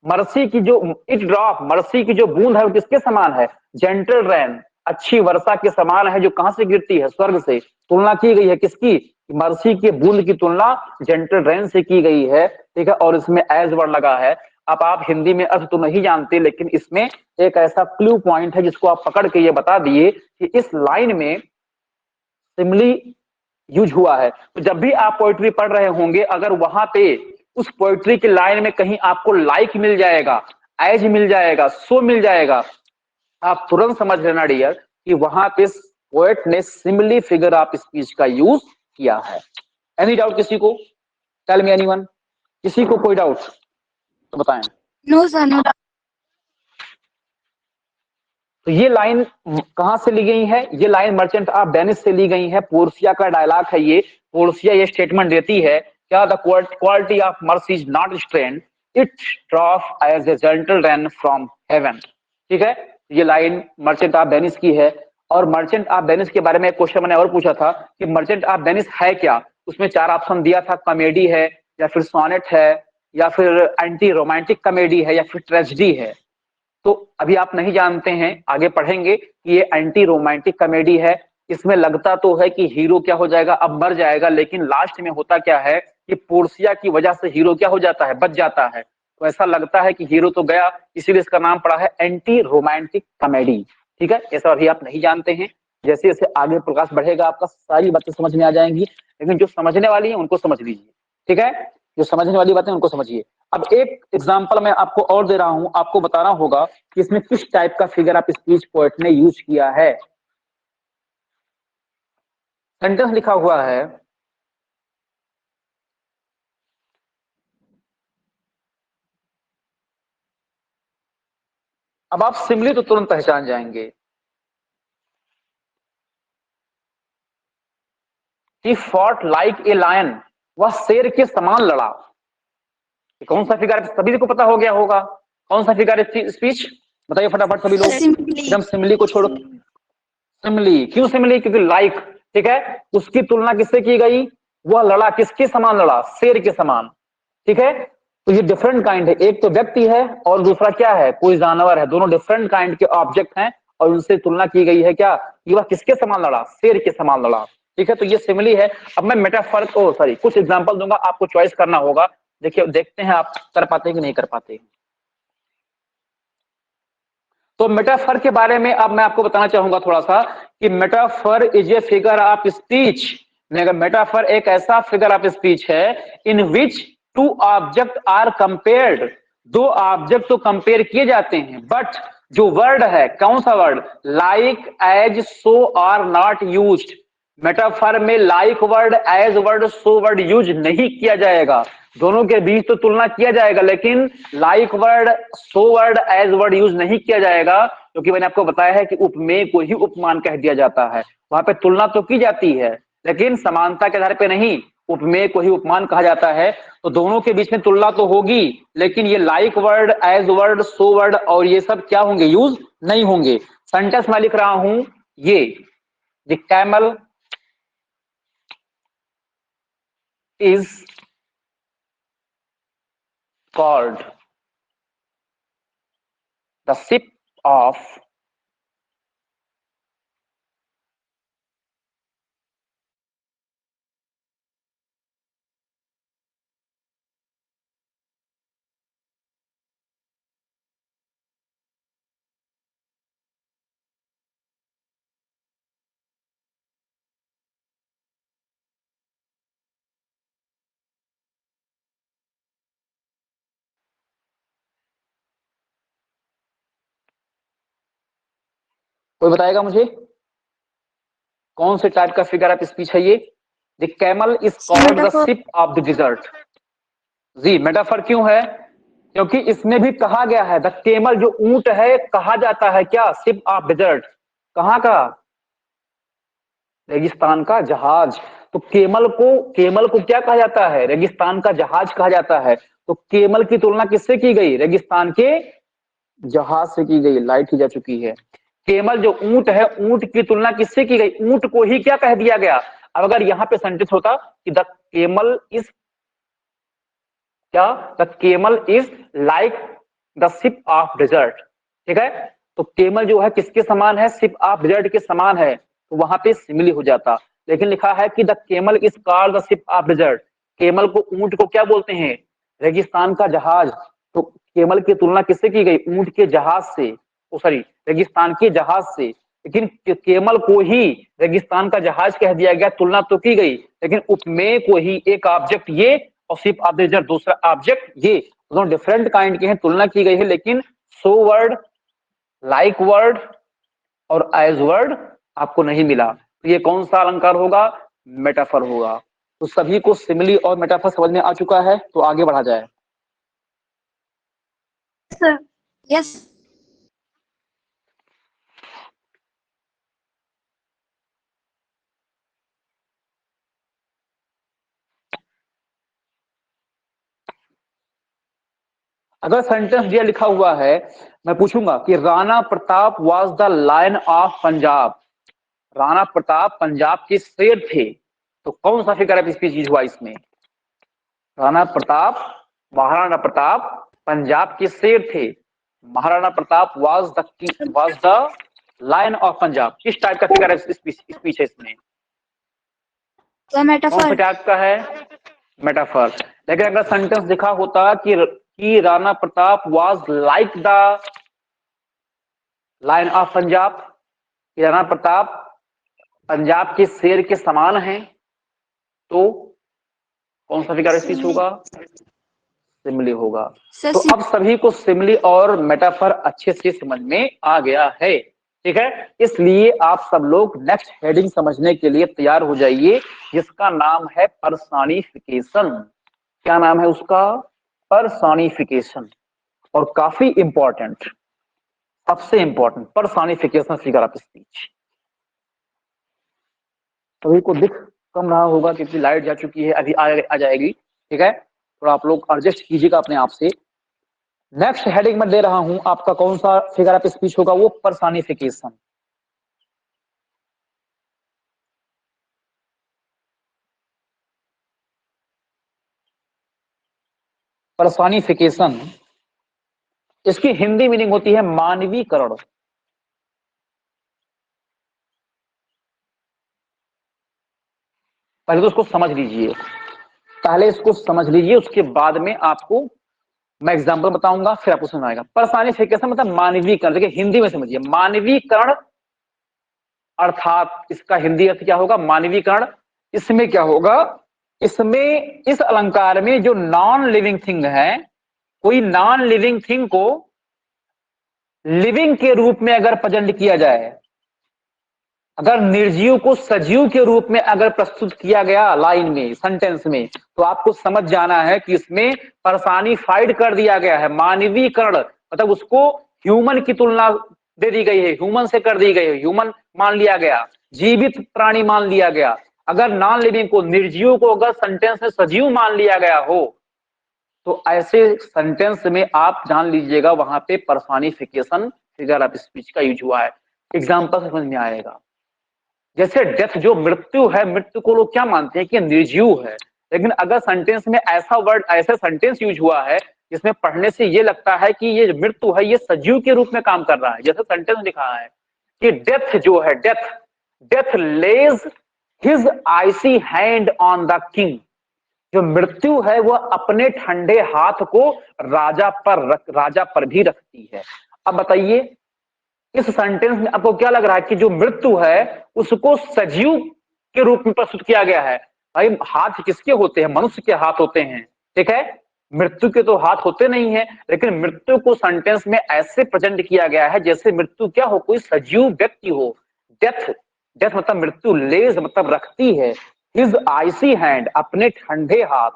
Speaker 1: मर्सी की जो इट ड्रॉप, मर्सी की जो बूंद है वो किसके समान है? जेंटल रेन, अच्छी वर्षा के समान है, जो कहां से गिरती है? स्वर्ग से। तुलना की गई है किसकी? मर्सी के बूंद की तुलना जेंटल रेन से की गई है, ठीक है। और इसमें एज वर्ड लगा है। अब आप हिंदी में अर्थ तो नहीं जानते, लेकिन इसमें एक ऐसा क्लू पॉइंट है जिसको आप पकड़ के ये बता दिए कि इस लाइन में सिमिली यूज हुआ है। तो जब भी आप पोएट्री पढ़ रहे होंगे, अगर वहां पे उस पोएट्री की लाइन में कहीं आपको लाइक मिल जाएगा, एज मिल जाएगा, सो मिल जाएगा, आप तुरंत समझ लेना डियर कि वहां पे पोएट ने सिमिली फिगर ऑफ स्पीच का यूज किया है। एनी डाउट किसी को? टेल मी एनीवन, किसी को कोई डाउट तो बताएं।
Speaker 2: No sir, no doubt.
Speaker 1: तो ये लाइन कहां से ली गई है? ये लाइन मर्चेंट ऑफ वेनिस से ली गई है। पोर्सिया का डायलॉग है ये। पोर्सिया ये स्टेटमेंट देती है क्या? The quality of mercy is not strength, it drop as a gentle rain from heaven, ठीक है। ये लाइन मर्चेंट ऑफ वेनिस की है। और मर्चेंट ऑफ वेनिस के बारे में एक क्वेश्चन मैंने और पूछा था कि मर्चेंट ऑफ वेनिस है क्या? उसमें 4 ऑप्शन दिया था, कॉमेडी है, या फिर सोनेट है, या फिर एंटी रोमांटिक कॉमेडी है, या फिर ट्रेजेडी है। तो अभी आप नहीं जानते हैं, आगे पढ़ेंगे कि ये एंटी रोमांटिक कॉमेडी है। इसमें लगता तो है कि हीरो क्या हो जाएगा, अब मर जाएगा, लेकिन लास्ट में होता क्या है कि पोर्सिया की वजह से हीरो क्या हो जाता है? बच जाता है। तो ऐसा लगता है कि हीरो तो गया, इसीलिए इसका नाम पड़ा है एंटी रोमांटिक कॉमेडी, ठीक है। ऐसा अभी आप नहीं जानते हैं। जैसे जैसे आगे प्रकाश बढ़ेगा आपका सारी बातें समझ में आ जाएंगी, लेकिन जो समझने वाली है उनको समझ लीजिए, ठीक है। जो समझने वाली बातें उनको समझिए। अब एक एग्जांपल मैं आपको और दे रहा हूं, आपको बताना होगा कि इसमें किस टाइप का फिगर ऑफ स्पीच पोएट ने यूज किया है। सेंटेंस लिखा हुआ है, अब आप सिमिली तो तुरंत पहचान जाएंगे। He fought like a lion, वह शेर के समान लड़ा। कौन सा फिगर? सभी को पता हो गया होगा कौन सा फिगर स्पीच, बताइए फटाफट सभी लोग। एकदम सिमिली को छोड़ो। सिमिली, क्यों सिमिली? क्योंकि लाइक, ठीक है। उसकी तुलना किससे की गई? वह लड़ा किसके समान? लड़ा शेर के समान, ठीक है। तो ये डिफरेंट काइंड है, एक तो व्यक्ति है और दूसरा क्या है? कोई जानवर है। दोनों डिफरेंट काइंड के ऑब्जेक्ट हैं और उनसे तुलना की गई है क्या? कि वह किसके समान लड़ा? शेर के समान लड़ा, ठीक है। तो ये सिमिली है। अब मैं मेटाफर को कुछ एग्जांपल दूंगा, आपको चॉइस करना होगा। देखिए, देखते हैं आप कर पाते हैं कि नहीं कर पाते हैं। तो मेटाफर के बारे में अब मैं आपको बताना चाहूंगा थोड़ा सा कि metaphor is a figure of speech. Metaphor एक ऐसा फिगर ऑफ स्पीच है in which two object are compared, दो ऑब्जेक्ट तो कंपेयर किए जाते हैं, बट जो वर्ड है, कौन सा word? Like, as, so are not used. Metaphor में like word, as word, so word use नहीं किया जाएगा। दोनों के बीच तो तुलना किया जाएगा, लेकिन like word, so word, as word use नहीं किया जाएगा, क्योंकि मैंने आपको बताया है कि उपमेय को ही उपमान कह दिया जाता है। वहां पे तुलना तो की जाती है, लेकिन समानता के आधार पे नहीं, उपमेय को ही उपमान कहा जाता है। तो दोनों के बीच में तुलना तो होगी, लेकिन ये like word, as word, so word और ये सब क्या होंगे, यूज नहीं होंगे। सेंटेंस मैं लिख रहा हूं, ये the camel is called the ship of कोई बताएगा मुझे कौन से टाइप का फिगर ऑफ स्पीच है ये? The camel is called the ship of the desert. जी, मेटाफर क्यों है? क्योंकि इसमें भी कहा गया है द केमल, जो ऊंट है, कहा जाता है क्या, शिप ऑफ डिजर्ट। कहाँ का? रेगिस्तान का जहाज। तो केमल को क्या कहा जाता है? रेगिस्तान का जहाज कहा जाता है। तो केमल की तुलना किससे की गई? रेगिस्तान के जहाज से की गई। लाइट की जा चुकी है। केमल जो ऊंट है, ऊंट की तुलना किससे की गई? ऊंट को ही क्या कह दिया गया? अब अगर यहां पे सेंटेंस होता कि द केमल इज क्या, the camel is like the ship of desert, ठीक है, तो केमल जो है किसके समान है? शिप ऑफ डेजर्ट के समान है, तो वहां पे सिमिली हो जाता। लेकिन लिखा है कि the camel is called the ship of desert. Camel को, ऊंट को क्या बोलते हैं? रेगिस्तान का जहाज। तो केमल की तुलना किससे की गई? ऊंट के जहाज से, सॉरी, रेगिस्तान के जहाज से। लेकिन केमल को ही रेगिस्तान का जहाज कह दिया गया, तुलना तो की गई, लेकिन उपमेय को ही, एक ऑब्जेक्ट ये और शिप ऑफ डेजर्ट दूसरा ऑब्जेक्ट ये, दोनों डिफरेंट काइंड के हैं, तुलना की गई है। लेकिन सो वर्ड, लाइक वर्ड और एज वर्ड आपको नहीं मिला। तो ये कौन सा अलंकार होगा? मेटाफर होगा। तो सभी को सिमिली और मेटाफर समझ में आ चुका है, तो आगे बढ़ा जाए।
Speaker 2: Sir yes.
Speaker 1: अगर सेंटेंस दिया लिखा हुआ है, मैं पूछूंगा कि Rana Pratap was the lion of Punjab. Rana Pratap Punjab के शेर थे, तो कौन सा फिगर ऑफ स्पीच हुआ इसमें? राणा प्रताप, महाराणा प्रताप पंजाब के शेर थे। Maharana Pratap was the lion of Punjab. किस टाइप का फिगर ऑफ स्पीच है इसमें?
Speaker 2: तो
Speaker 1: कौन सा
Speaker 2: मेटाफर।
Speaker 1: टाइप का है? मेटाफर। लेकिन अगर सेंटेंस लिखा होता कि Rana Pratap was like the lion of Punjab, कि राणा प्रताप पंजाब के शेर के समान है, तो कौन सा फिगर ऑफ स्पीच होगा? सिमिली होगा। तो अब सभी को सिमिली और मेटाफर अच्छे से समझ में आ गया है, ठीक है। इसलिए आप सब लोग नेक्स्ट हेडिंग समझने के लिए तैयार हो जाइए, जिसका नाम है पर्सोनिफिकेशन। क्या नाम है उसका? पर्सोनिफिकेशन। और काफी इंपॉर्टेंट, सबसे important, personification figure of speech. सभी को दिख कम रहा होगा क्योंकि लाइट जा चुकी है, अभी आ जाएगी, ठीक है। थोड़ा आप लोग एडजस्ट कीजिएगा अपने आप से। नेक्स्ट हेडिंग में दे रहा हूं आपका कौन सा फिगर ऑफ स्पीच होगा? वो पर्सोनिफिकेशन। पर्सोनिफिकेशन, इसकी हिंदी मीनिंग होती है मानवीकरण। पहले तो उसको समझ लीजिए, पहले इसको समझ लीजिए, उसके बाद में आपको मैं एग्जांपल बताऊंगा, फिर आपको समझ आएगा। पर्सोनिफिकेशन मतलब मानवीकरण। देखिए हिंदी में समझिए, मानवीकरण अर्थात इसका हिंदी अर्थ क्या होगा? मानवीकरण। इसमें क्या होगा? इसमें, इस अलंकार में जो नॉन लिविंग थिंग है, कोई नॉन लिविंग थिंग को लिविंग के रूप में अगर प्रेजेंट किया जाए, अगर निर्जीव को सजीव के रूप में अगर प्रस्तुत किया गया लाइन में, सेंटेंस में, तो आपको समझ जाना है कि इसमें पर्सनिफाइड कर दिया गया है, मानवीकरण, मतलब उसको ह्यूमन की तुलना दे दी गई है, ह्यूमन से कर दी गई है, ह्यूमन मान लिया गया, जीवित प्राणी मान लिया गया। अगर नॉन लिविंग को, निर्जीव को अगर सेंटेंस में सजीव मान लिया गया हो, तो ऐसे सेंटेंस में आप जान लीजिएगा वहां पे पर्सनिफिकेशन फिगर ऑफ स्पीच का यूज हुआ है। एग्जाम्पल समझ में आएगा। जैसे डेथ, जो मृत्यु है, मृत्यु को लोग क्या मानते हैं कि निर्जीव है, लेकिन अगर सेंटेंस में ऐसा वर्ड, ऐसा सेंटेंस यूज हुआ है जिसमें पढ़ने से ये लगता है कि ये मृत्यु है, ये सजीव के रूप में काम कर रहा है। जैसे सेंटेंस लिखा है कि डेथ जो है, death death lays his icy hand on the king, जो मृत्यु है वह अपने ठंडे हाथ को राजा पर भी रखती है। अब बताइए इस सेंटेंस में आपको क्या लग रहा है कि जो मृत्यु है उसको सजीव के रूप में प्रस्तुत किया गया है। भाई हाथ किसके होते हैं? मनुष्य के हाथ होते हैं, ठीक है, मृत्यु के तो हाथ होते नहीं है, लेकिन मृत्यु को सेंटेंस में ऐसे प्रेजेंट किया गया है जैसे मृत्यु क्या हो, कोई सजीव व्यक्ति हो। डेथ, डेथ मतलब मृत्यु, लेज मतलब रखती है, हिज आइसी हैंड अपने ठंडे हाथ,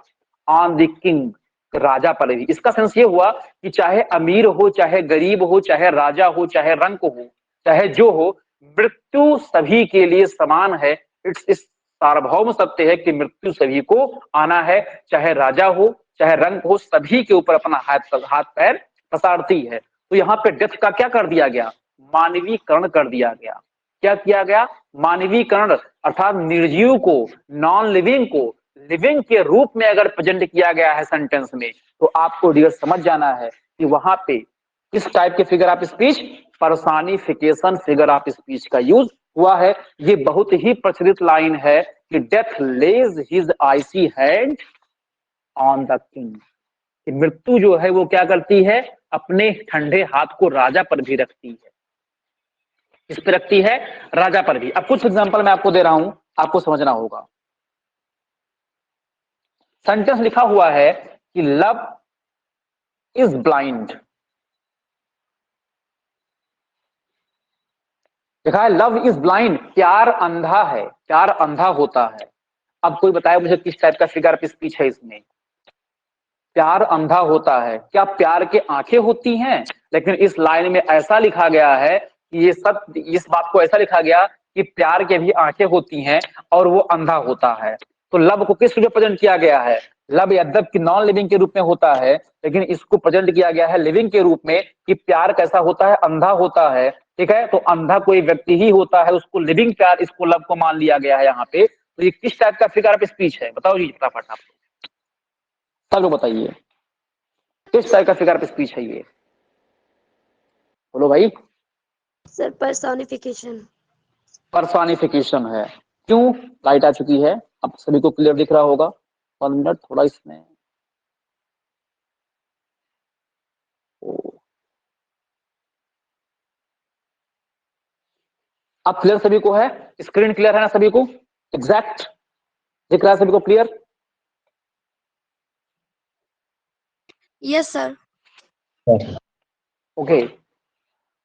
Speaker 1: ऑन द किंग राजा पर भी। इसका सेंस ये हुआ कि चाहे अमीर हो, चाहे गरीब हो, चाहे राजा हो, चाहे रंक हो, चाहे जो हो, मृत्यु सभी के लिए समान है। इस सार्वभौम सत्य है कि मृत्यु सभी को आना है, चाहे राजा हो, चाहे रंक हो, सभी के ऊपर अपना हाथ पैर पसारती है। तो यहाँ पे डेथ का क्या कर दिया गया? मानवीकरण कर दिया गया। क्या किया गया? मानवीकरण, अर्थात निर्जीव को, नॉन लिविंग को लिविंग के रूप में अगर प्रेजेंट किया गया है सेंटेंस में, तो आपको डियर समझ जाना है कि वहां पे इस टाइप के figure of speech, personification figure of speech का यूज हुआ है। ये बहुत ही प्रचलित लाइन है कि death lays his icy hand on the king, कि मृत्यु जो है वो क्या करती है? अपने ठंडे हाथ को राजा पर भी रखती है। किस पे रखती है? राजा पर भी। अब कुछ एग्जांपल मैं आपको दे रहा हूं, आपको समझना होगा। सेंटेंस लिखा हुआ है कि लव इज ब्लाइंड, लिखा है लव इज ब्लाइंड, प्यार अंधा है, प्यार अंधा होता है। अब कोई बताए मुझे किस टाइप का फिगर ऑफ स्पीच है इसमें? प्यार अंधा होता है, क्या प्यार के आंखें होती हैं? लेकिन इस लाइन में ऐसा लिखा गया है कि ये सब, इस बात को ऐसा लिखा गया कि प्यार के भी आंखें होती हैं और वो अंधा होता है। तो लव को किस रूप में प्रेजेंट किया गया है? लव यद्यपि नॉन लिविंग के रूप में होता है, लेकिन इसको प्रेजेंट किया गया है लिविंग के रूप में कि प्यार कैसा होता है? अंधा होता है, ठीक है। तो अंधा कोई व्यक्ति ही होता है, उसको लिविंग प्यार, इसको लव को मान लिया गया है यहाँ पे। तो ये किस टाइप का फिगर ऑफ स्पीच है? बताओ जी फटाफट आप सब लोग बताइए, किस टाइप का फिगर ऑफ स्पीच है ये? बोलो भाई।
Speaker 2: Sir personification.
Speaker 1: पर्सोनिफिकेशन है। क्यों? लाइट आ चुकी है, अब सभी को क्लियर दिख रहा होगा। 1 मिनट थोड़ा इसमें, ओ, अब क्लियर सभी को है? स्क्रीन क्लियर है ना सभी को? एग्जैक्ट दिख रहा है सभी को? क्लियर?
Speaker 2: Yes sir.
Speaker 1: ओके।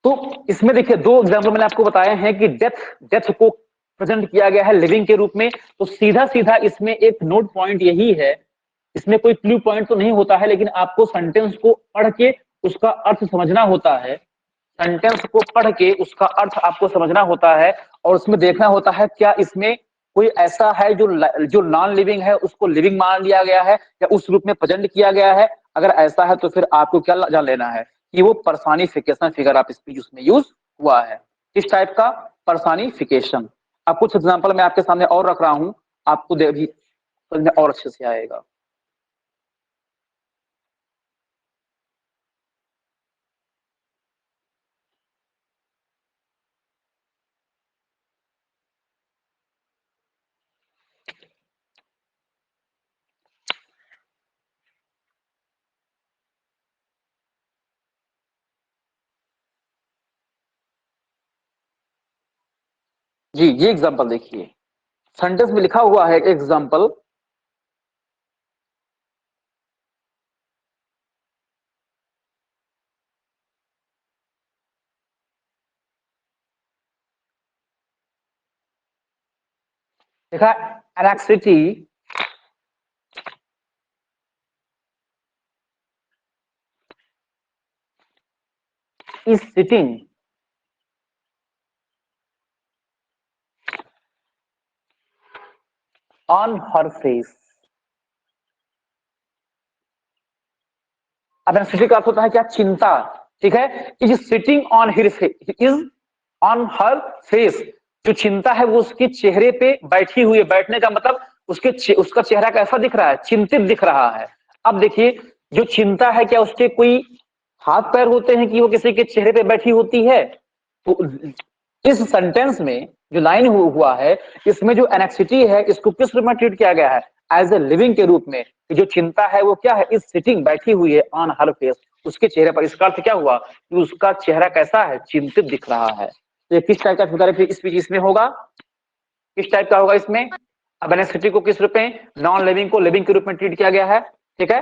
Speaker 1: तो इसमें देखिए दो एग्जाम्पल मैंने आपको बताए हैं कि डेथ, डेथ को प्रेजेंट किया गया है लिविंग के रूप में। तो सीधा सीधा इसमें एक नोट पॉइंट यही है, इसमें कोई क्लू पॉइंट तो नहीं होता है, लेकिन आपको सेंटेंस को पढ़ के उसका अर्थ समझना होता है। सेंटेंस को पढ़ के उसका अर्थ आपको समझना होता है और उसमें देखना होता है क्या इसमें कोई ऐसा है जो जो नॉन लिविंग है उसको लिविंग मान लिया गया है या उस रूप में प्रेजेंट किया गया है। अगर ऐसा है तो फिर आपको क्या जान लेना है कि वो पर्सनिफिकेशन फिगर ऑफ स्पीच उसमें यूज हुआ है। किस टाइप का? पर्सनिफिकेशन। अब कुछ एग्जांपल मैं आपके सामने और रख रहा हूं, आपको भी समझ में और अच्छे से आएगा। जी ये एग्जांपल देखिए, सेंटेंस में लिखा हुआ है एग्जांपल, देखा, anxiety is sitting on her face। अब एनेक्सिटी का अर्थ होता है क्या? चिंता, ठीक है। इज सिटिंग ऑन हिर इज ऑन हर फेस, जो चिंता है वो उसके चेहरे पे बैठी हुई है। बैठने का मतलब उसका चेहरा कैसा दिख रहा है? चिंतित दिख रहा है। अब देखिए, जो चिंता है क्या उसके कोई हाथ पैर होते हैं कि वो किसी के चेहरे पे बैठी होती है? तो इस सेंटेंस में जो लाइन हुआ है, इसमें जो एनेक्सिटी है इसको किस रूप में ट्रीट किया गया है? एज ए लिविंग के रूप में। जो चिंता है वो क्या है? इस सिटिंग, बैठी हुई है, ऑन हर फेस, उसके चेहरे पर। इसका अर्थ क्या हुआ कि उसका चेहरा कैसा है? चिंतित दिख रहा है। तो ये किस टाइप का फिगर स्पीच इसमें होगा? किस टाइप का होगा इसमें? अब एनेक्सिटी को किस रूप में? नॉन लिविंग को लिविंग के रूप में ट्रीट किया गया है, ठीक है।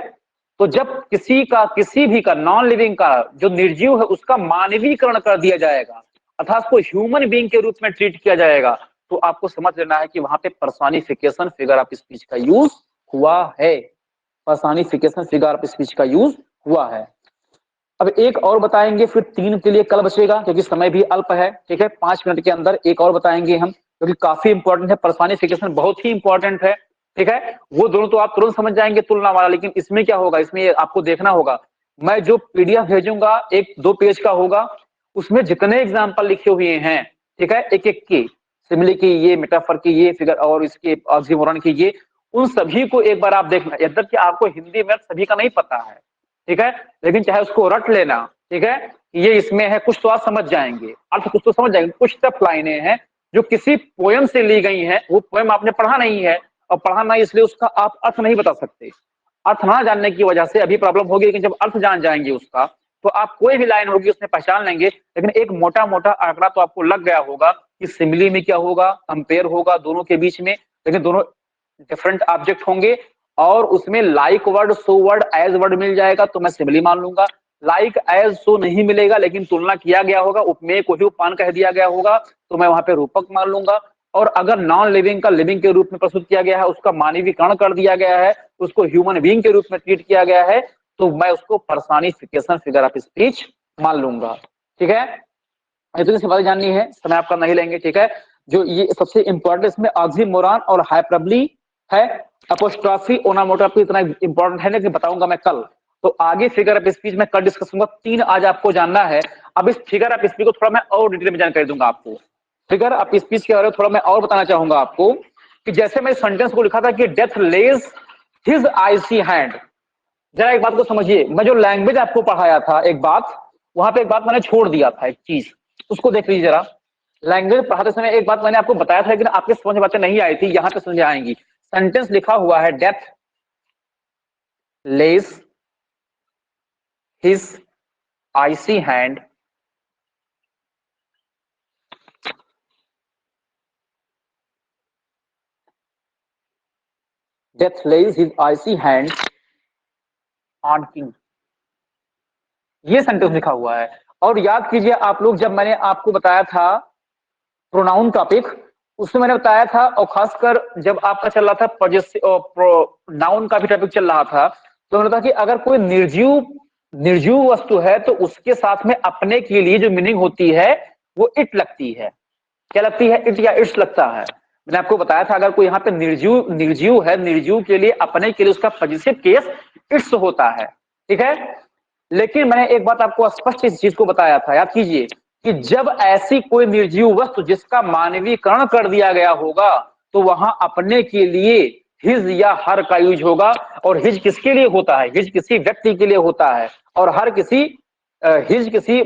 Speaker 1: तो जब किसी भी का नॉन लिविंग का जो निर्जीव है उसका मानवीकरण कर दिया जाएगा, अर्थात उसको ह्यूमन बीइंग के रूप में ट्रीट किया जाएगा, तो आपको समझ लेना है कि वहां पे पर्सोनिफिकेशन फिगर ऑफ स्पीच का यूज हुआ है। पर्सोनिफिकेशन फिगर ऑफ स्पीच का यूज हुआ है। अब एक और बताएंगे, फिर 3 के लिए कल बचेगा क्योंकि समय भी अल्प है, ठीक है। 5 मिनट के अंदर एक और बताएंगे हम, क्योंकि काफी इंपॉर्टेंट है। पर्सोनिफिकेशन बहुत ही इंपॉर्टेंट है, ठीक है। वो दोनों तो आप तुरंत समझ जाएंगे, तुलना वाला। लेकिन इसमें क्या होगा, इसमें आपको देखना होगा। मैं जो पीडीएफ भेजूंगा 1-2 पेज का होगा, उसमें जितने एग्जाम्पल लिखे हुए हैं, ठीक है, एक एक की, सिमिली की ये, मेटाफर की ये, फिगर और इसके ऑक्सीमोरन की ये, उन सभी को एक बार आप देखना। यद्यपि आपको हिंदी में सभी का नहीं पता है, ठीक है, लेकिन चाहे उसको रट लेना, ठीक है। ये इसमें है, कुछ तो आप समझ जाएंगे, अर्थ कुछ तो समझ जाएंगे। कुछ टफ लाइनें हैं जो किसी पोयम से ली गई हैं, वो पोयम आपने पढ़ा नहीं है, और पढ़ा नहीं इसलिए उसका आप अर्थ नहीं बता सकते। अर्थ ना जानने की वजह से अभी प्रॉब्लम होगी, लेकिन जब अर्थ जान जाएंगे उसका, तो आप कोई भी लाइन होगी उसमें पहचान लेंगे। लेकिन एक मोटा मोटा आंकड़ा तो आपको लग गया होगा कि सिमिली में क्या होगा, कंपेयर होगा दोनों के बीच में, लेकिन दोनों डिफरेंट ऑब्जेक्ट होंगे, और उसमें like word, so word, as word मिल जाएगा तो मैं सिमिली मान लूंगा। लाइक एज सो नहीं मिलेगा, लेकिन तुलना किया गया होगा, उपमेय को ही उपमान कह दिया गया होगा, तो मैं वहां पे रूपक मान लूंगा। और अगर नॉन लिविंग का लिविंग के रूप में प्रस्तुत किया गया है, उसका मानवीकरण कर दिया गया है, उसको ह्यूमन बीइंग के रूप में ट्रीट किया गया है, तो मैं उसको पर्सोनिफिकेशन फिगर ऑफ स्पीच मान लूंगा, ठीक है। इतनी सी बात जाननी है, समय आपका नहीं लेंगे, ठीक है। जो ये सबसे इंपॉर्टेंट इसमें ऑक्सीमोरन और हाइपरबली है। अपोस्ट्रोफी, ओनोमोटोपी इतना इंपॉर्टेंट है नहीं कि बताऊंगा मैं कल। तो आगे फिगर ऑफ स्पीच में कल डिस्कस करूंगा। 3 आज आपको जानना है। अब इस फिगर ऑफ स्पीच को थोड़ा मैं और डिटेल में जानकारी दूंगा आपको। फिगर ऑफ स्पीच के बारे में थोड़ा मैं और बताना चाहूंगा आपको, कि जैसे मैं सेंटेंस को लिखा था कि death lays his icy hand. जरा एक बात को समझिए, मैं जो लैंग्वेज आपको पढ़ाया था, एक बात वहां पे, एक बात मैंने छोड़ दिया था, एक चीज उसको देख लीजिए जरा। लैंग्वेज पढ़ाते समय एक बात मैंने आपको बताया था, लेकिन आपके समझ में बातें नहीं आई थी, यहां पे समझ आएंगी। सेंटेंस लिखा हुआ है, death lays his icy hand death lays his icy hand on king. ये सेंटेंस लिखा हुआ है। और याद कीजिए आप लोग, जब मैंने आपको बताया था प्रोनाउन टॉपिक, उसमें मैंने बताया था, और खासकर जब आपका चल रहा था प्रोनाउन का भी टॉपिक चल रहा था, तो मैंने कहा कि अगर कोई निर्जीव वस्तु है तो उसके साथ में अपने के लिए जो मीनिंग होती है वो इट लगती है। क्या लगती है? इट या इट्स लगता है। मैंने आपको बताया था, अगर कोई यहाँ पे निर्जीव है, निर्जीव के लिए, अपने के लिए उसका पॉजिटिव केस इट्स होता है, ठीक है। लेकिन मैंने एक बात आपको स्पष्ट इस चीज को बताया था, याद कीजिए, कि जब ऐसी कोई निर्जीव वस्तु जिसका मानवीकरण कर दिया गया होगा, तो वहां अपने के लिए हिज या हर का यूज होगा। और हिज किसके लिए होता है? हिज किसी व्यक्ति के लिए होता है, और हर किसी हिज किसी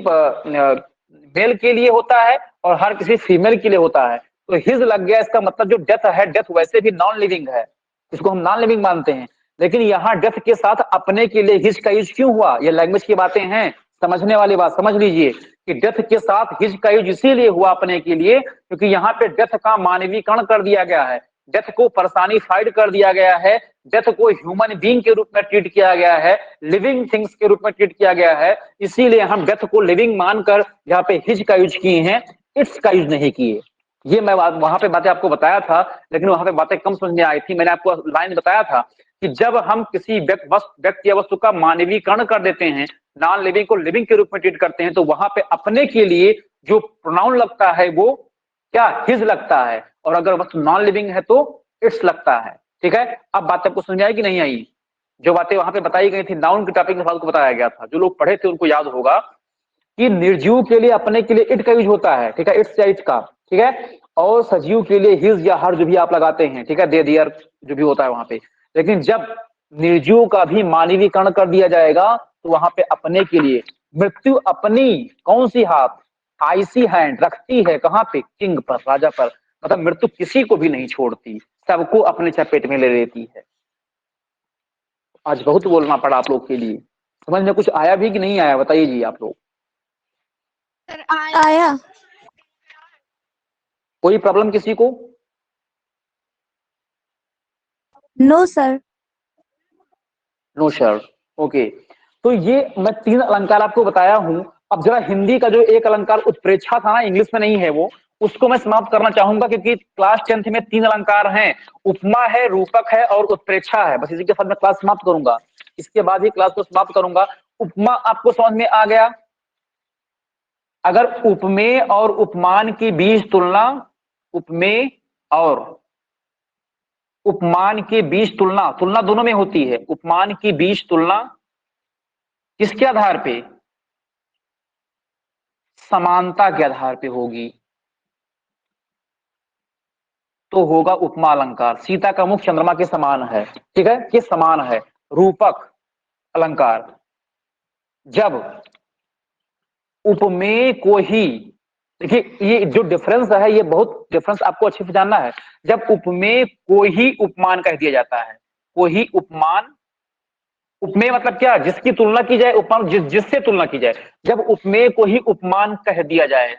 Speaker 1: मेल के लिए होता है, और हर किसी फीमेल के लिए होता है। तो हिज लग गया, इसका मतलब जो डेथ है, डेथ वैसे भी नॉन लिविंग है, इसको हम नॉन लिविंग मानते हैं, लेकिन यहाँ डेथ के साथ अपने के लिए हिज का यूज क्यों हुआ? ये लैंग्वेज की बातें हैं, समझने वाली बात समझ लीजिए, कि डेथ के साथ हिज का यूज इसीलिए हुआ अपने के लिए, क्योंकि यहाँ पे डेथ का मानवीकरण कर दिया गया है, डेथ को पर्सोनिफाइड कर दिया गया है, डेथ को ह्यूमन बीइंग के रूप में ट्रीट किया गया है, लिविंग थिंग्स के रूप में ट्रीट किया गया है। इसीलिए हम डेथ को लिविंग मानकर यहाँ पे हिज का यूज किए हैं, इट्स का यूज नहीं किए। ये मैं वहां पे बातें आपको बताया था, लेकिन वहां पे बातें कम समझ में आई थी। मैंने आपको लाइन बताया था कि जब हम किसी व्यक्ति या वस्तु का मानवीकरण कर देते हैं, नॉन लिविंग को लिविंग के रूप में ट्रीट करते हैं, तो वहां पे अपने के लिए जो प्रोनाउन लगता है वो क्या, हिज लगता है, और अगर वस्तु नॉन लिविंग है तो इट्स लगता है। ठीक है, अब बात आपको समझ आई कि नहीं आई? जो बातें वहां पे बताई गई थी नाउन के टॉपिक के साथ को बताया गया था, जो लोग पढ़े थे उनको याद होगा कि निर्जीव के लिए अपने के लिए इट का यूज होता है, ठीक है, इट्स या इट का, ठीक है, और सजीव के लिए हिज या हर जो भी आप लगाते हैं, ठीक है, दे दियर जो भी होता है वहां पे। लेकिन जब निर्जीव का भी मानवीकरण कर दिया जाएगा तो वहां पे अपने के लिए मृत्यु अपनी कौन सी हाथ, आईसी हैंड रखती है कहां पे, किंग पर, राजा पर। मतलब मृत्यु किसी को भी नहीं छोड़ती, सबको अपने चपेट में ले लेती है। आज बहुत बोलना पड़ा आप लोग के लिए, समझ में कुछ आया भी कि नहीं आया, बताइए जी आप लोग।
Speaker 2: सर आया।
Speaker 1: कोई प्रॉब्लम किसी को?
Speaker 2: No sir.
Speaker 1: No sir, okay. तो ये मैं 3 अलंकार आपको बताया हूं। अब जरा हिंदी का जो एक अलंकार उत्प्रेक्षा था ना, इंग्लिश में नहीं है वो, उसको मैं समाप्त करना चाहूंगा, क्योंकि क्लास 10th में 3 अलंकार हैं, उपमा है, रूपक है और उत्प्रेक्षा है। बस इसी के साथ मैं क्लास समाप्त करूंगा, इसके बाद ही क्लास को समाप्त करूंगा। उपमा आपको समझ में आ गया? अगर उपमेय और उपमान की बीच तुलना, उपमेय और उपमान के बीच तुलना, तुलना दोनों में होती है, उपमान की बीच तुलना किसके आधार पे, समानता के आधार पे होगी, तो होगा उपमा अलंकार। सीता का मुख चंद्रमा के समान है, ठीक है, के समान है। रूपक अलंकार जब उपमेय को ही, देखिए ये जो डिफरेंस है, ये बहुत डिफरेंस आपको अच्छे से जानना है। जब उपमेय को ही उपमान कह दिया जाता है, को ही उपमान, उपमेय मतलब क्या, जिसकी तुलना की जाए, उपमान जिससे तुलना की जाए, जब उपमेय को ही उपमान कह दिया जाए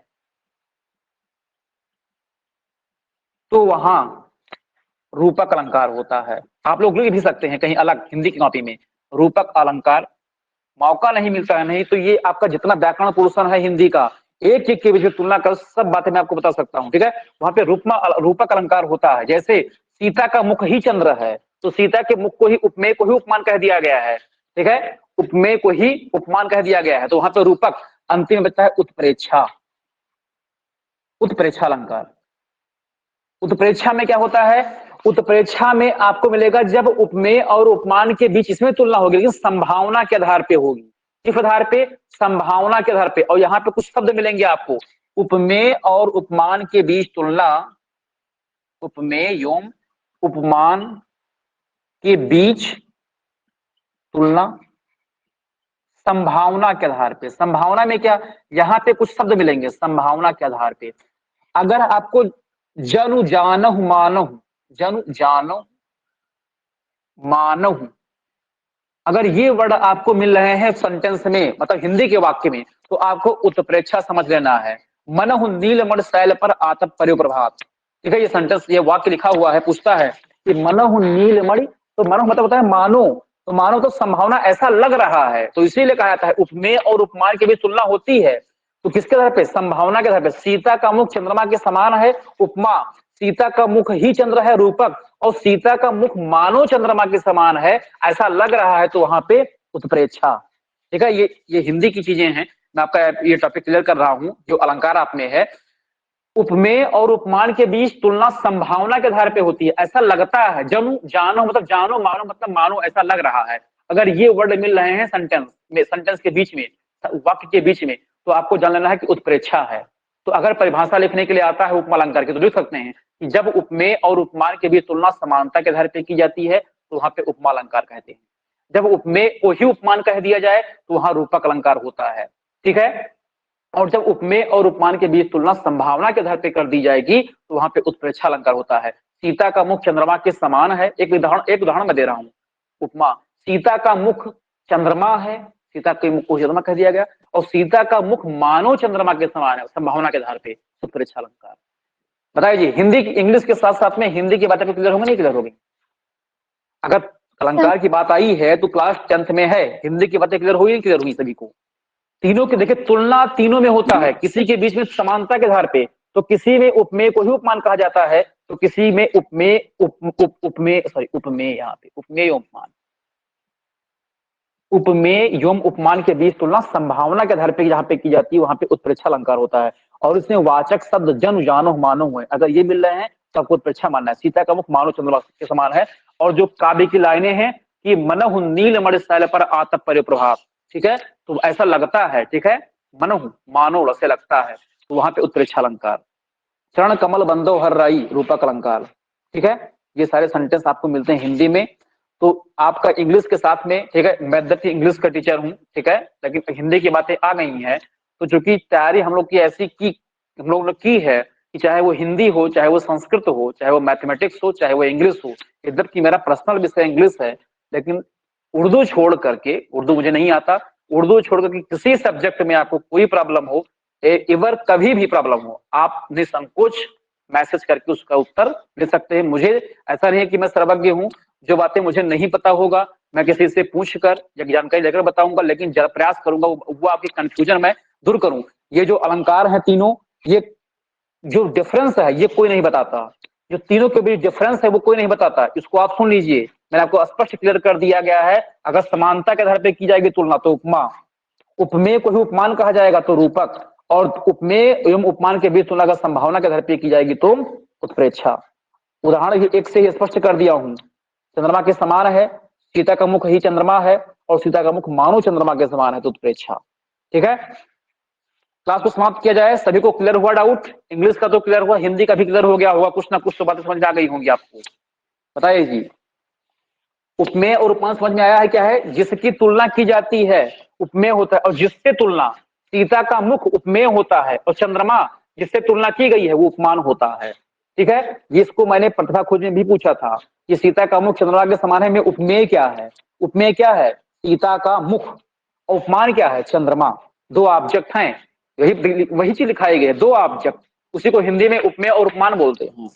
Speaker 1: तो वहां रूपक अलंकार होता है। आप लोग लिख भी सकते हैं कहीं अलग हिंदी की कॉपी में, रूपक अलंकार। मौका नहीं मिलता है, नहीं तो ये आपका जितना व्याकरण पोर्शन है हिंदी का, एक एक के बीच में तुलना कर सब बातें मैं आपको बता सकता हूं, ठीक है। वहां पे रूपक अलंकार होता है। जैसे सीता का मुख ही चंद्र है, तो सीता के मुख को ही, उपमेय को ही उपमान कह दिया गया है, ठीक है, उपमेय को ही उपमान कह दिया गया है, तो वहां पे रूपक। अंतिम में बचता है उत्प्रेक्षा, उत्प्रेक्षा अलंकार। उत्प्रेक्षा में क्या होता है, उत्प्रेक्षा में आपको मिलेगा जब उपमेय और उपमान के बीच इसमें तुलना होगी, लेकिन संभावना के आधार पे होगी। किस आधार पे, संभावना के आधार पे। और यहां पे कुछ शब्द मिलेंगे आपको, उपमेय और उपमान के बीच तुलना, उपमेय एवं उपमान के बीच तुलना संभावना के आधार पे। संभावना में क्या, यहां पे कुछ शब्द मिलेंगे संभावना के आधार पे। अगर आपको जनु जानहु मानहु, जनु जानो मानहु, अगर ये वर्ड आपको मिल रहे हैं सेंटेंस में, मतलब हिंदी के वाक्य में, तो आपको उत्प्रेक्षा समझ लेना है। मनहु नीलमणि शैल पर आतप पर्यो प्रभात, ठीक है, ये सेंटेंस, ये वाक्य लिखा हुआ है, पूछता है कि मनहु नीलमणि, तो मनहु मतलब होता है मानो, तो मानो तो संभावना ऐसा लग रहा है, तो इसीलिए कहा जाता है उपमेय और उपमान के बीच तुलना होती है। तो किसके आधार पे, संभावना के आधार पे। सीता का मुख चंद्रमा के समान है, उपमा। सीता का मुख ही चंद्र है, रूपक। और सीता का मुख मानो चंद्रमा के समान है, ऐसा लग रहा है, तो वहां पे उत्प्रेक्षा, ठीक है। ये हिंदी की चीजें हैं, मैं आपका ये टॉपिक क्लियर कर रहा हूं। जो अलंकार आप में है, उपमेय और उपमान के बीच तुलना संभावना के आधार पे होती है, ऐसा लगता है। जनु जानो मतलब जानो, मानो मतलब मानो, ऐसा लग रहा है। अगर ये वर्ड मिल रहे हैं सेंटेंस में, सेंटेंस के बीच में, वाक्य के बीच में, तो आपको जान लेना है कि उत्प्रेक्षा है। तो अगर परिभाषा लिखने के लिए आता है उपमा अलंकार की, तो लिख सकते हैं कि जब उपमेय और उपमान के बीच तुलना समानता के आधार पर की जाती है, तो वहां पे उपमा अलंकार कहते हैं। जब उपमेय को ही उपमान कह दिया जाए, तो वहां रूपक अलंकार होता है, ठीक है। और जब उपमेय और उपमान के बीच तुलना संभावना के आधार पर कर दी जाएगी, तो वहां पे उत्प्रेक्षा अलंकार होता है। सीता का मुख चंद्रमा के समान है, एक उदाहरण मैं दे रहा हूं। उपमा, सीता का मुख चंद्रमा है, सीता के मुख को चंद्रमा कह दिया गया, और सीता का मुख मानो चंद्रमा के समान है, संभावना के आधार पे उत्प्रेक्षा अलंकार। बताइए जी, हिंदी इंग्लिश के साथ साथ में हिंदी की बातें क्लियर होंगी नहीं क्लियर होगी? अगर अलंकार की बात आई है तो क्लास 10th में है, हिंदी की बातें क्लियर हुई, क्लियर हुई सभी को? तीनों की देखिए तुलना तीनों में होता है, किसी के बीच में समानता के आधार पे, तो किसी में उपमेय को ही उपमान कहा जाता है, तो किसी में उपमेय उपमेय, यहाँ पे उपमेय उपमान, उपमेय एवं उपमान के बीच तुलना संभावना के आधार पर जहां पे की जाती है वहां पे उत्प्रेक्षा अलंकार होता है। और इसमें वाचक शब्द जन जानो मानो है, अगर ये मिल रहे हैं तो आपको उत्प्रेक्षा मानना है। सीता का मुख मानो चंद्रमा के समान है। और जो काव्य की लाइनें हैं कि मनहु नील मणि शैल पर आतप पर प्रभाव, ठीक है, तो ऐसा लगता है, ठीक है, मनहु मानो ऐसे लगता है, तो वहां पे उत्प्रेक्षा अलंकार। चरण कमल बंदो हर राई रूपक अलंकार, ठीक है, ये सारे सेंटेंस आपको मिलते हैं हिंदी में। तो आपका इंग्लिश के साथ में, ठीक है, मैं इंग्लिश का टीचर हूँ, ठीक है, लेकिन हिंदी की बातें आ गई हैं, तो चूंकि तैयारी हम लोग की ऐसी की हम लोग ने की है कि चाहे वो हिंदी हो, चाहे वो संस्कृत हो, चाहे वो मैथमेटिक्स हो, चाहे वो इंग्लिश हो, इधर की मेरा पर्सनल विषय इंग्लिश है, लेकिन उर्दू छोड़ करके, उर्दू मुझे नहीं आता, उर्दू छोड़ करके किसी सब्जेक्ट में आपको कोई प्रॉब्लम हो, एवर कभी भी प्रॉब्लम हो, आप निसंकोच मैसेज करके उसका उत्तर ले सकते हैं। मुझे ऐसा नहीं है कि मैं सर्वज्ञ हूँ, जो बातें मुझे नहीं पता होगा मैं किसी से पूछ कर या जानकारी लेकर बताऊंगा, लेकिन जरा प्रयास करूंगा वो आपकी कंफ्यूजन मैं दूर करूं। ये जो अलंकार है तीनों, ये जो डिफरेंस है ये कोई नहीं बताता, जो तीनों के बीच डिफरेंस है वो कोई नहीं बताता। इसको आप सुन लीजिए, मैंने आपको स्पष्ट क्लियर कर दिया गया है। अगर समानता के आधार पर की जाएगी तुलना तो उपमा, उपमेय को ही उपमान कहा जाएगा तो रूपक, और उपमेय एवं उपमान के बीच तुलना अगर संभावना के आधार पर की जाएगी तो उत्प्रेक्षा। उदाहरण एक से ही स्पष्ट कर दिया हूं, चंद्रमा के समान है, सीता का मुख ही चंद्रमा है, और सीता का मुख मानो चंद्रमा के समान है, तो उत्प्रेक्षा। ठीक है, क्लास को समाप्त किया जाए। सभी को क्लियर हुआ डाउट? इंग्लिश का तो क्लियर हुआ, हिंदी का भी क्लियर हो गया होगा, कुछ ना कुछ तो बातें समझ में आ गई होंगी आपको। बताइए जी, उपमेय और उपमान समझ में आया है? क्या है? जिसकी तुलना की जाती है उपमेय होता है, और जिससे तुलना, सीता का मुख उपमेय होता है और चंद्रमा जिससे तुलना की गई है वो उपमान होता है। ठीक है, जिसको मैंने प्रतिभा खोज में भी पूछा था कि सीता का मुख चंद्रमा के समान है में उपमेय क्या है? उपमेय क्या है? सीता का मुख, और उपमान क्या है? चंद्रमा। दो ऑब्जेक्ट हैं, वही चीज लिखाई गई है, दो ऑब्जेक्ट, उसी को हिंदी में उपमेय और उपमान बोलते हैं।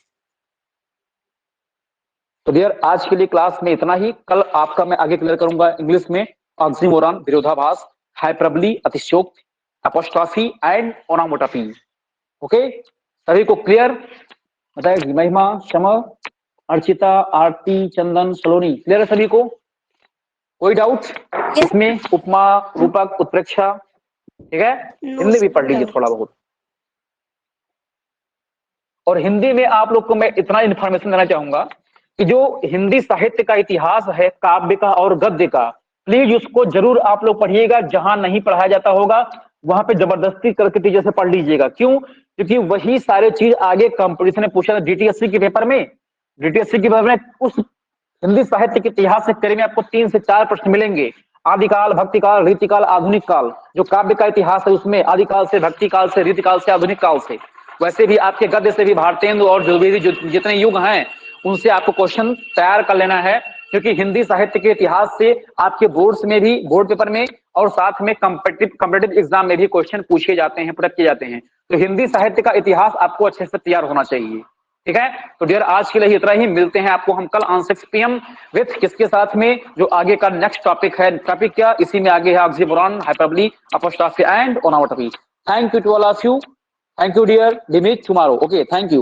Speaker 1: तो डियर, आज के लिए क्लास में इतना ही। कल आपका मैं आगे क्लियर करूंगा इंग्लिश में ऑक्सीमोरॉन, विरोधाभास, हाइपरबली, अतिशयोक्ति, अपोस्ट्रॉफी एंड ओनोमोटोपी। ओके, सभी को क्लियर? बताइए, महिमा, शम, अर्चिता, आरती, चंदन, सलोनी, क्लियर है सभी को? कोई डाउट इसमें? उपमा, रूपक, उत्प्रेक्षा, ठीक है, हिंदी भी पढ़ लीजिए थोड़ा बहुत। और हिंदी में आप लोग को मैं इतना इन्फॉर्मेशन देना चाहूंगा कि जो हिंदी साहित्य का इतिहास है, काव्य का और गद्य का, प्लीज उसको जरूर आप लोग पढ़िएगा। जहां नहीं पढ़ाया जाता होगा वहां पे जबरदस्ती करके टीचर से पढ़ लीजिएगा। क्यों? क्योंकि वही सारे चीज आगे कंपटीशन में पूछा था डीटीएससी के पेपर में। डीटीएससी के पेपर में उस हिंदी साहित्य के इतिहास से करीब में आपको 3 से 4 प्रश्न मिलेंगे। आदिकाल, भक्तिकाल, रीतिकाल, आधुनिक काल। जो काव्य का इतिहास है उसमें आदिकाल से, भक्तिकाल से, रीतिकाल से, आधुनिक काल से। वैसे भी आपके गद्य से भी भारतेंदु और जो भी जितने युग हैं उनसे आपको क्वेश्चन तैयार कर लेना है, क्योंकि हिंदी साहित्य के इतिहास से आपके बोर्ड्स में भी, बोर्ड पेपर में और साथ में कॉम्पिटिटिव एग्जाम में भी क्वेश्चन पूछे जाते हैं, पुट किए जाते हैं। तो हिंदी साहित्य का इतिहास आपको अच्छे से तैयार होना चाहिए। ठीक है, तो डियर, आज के लिए इतना ही। मिलते हैं आपको हम कल ऑन 6 PM विथ किसके साथ में, जो आगे का नेक्स्ट टॉपिक है। टॉपिक क्या? इसी में आगे है oxymoron, hyperbole, apostrophe and onomatopoeia. Thank you to all of you. Thank you, dear. We meet tomorrow. Okay, thank you.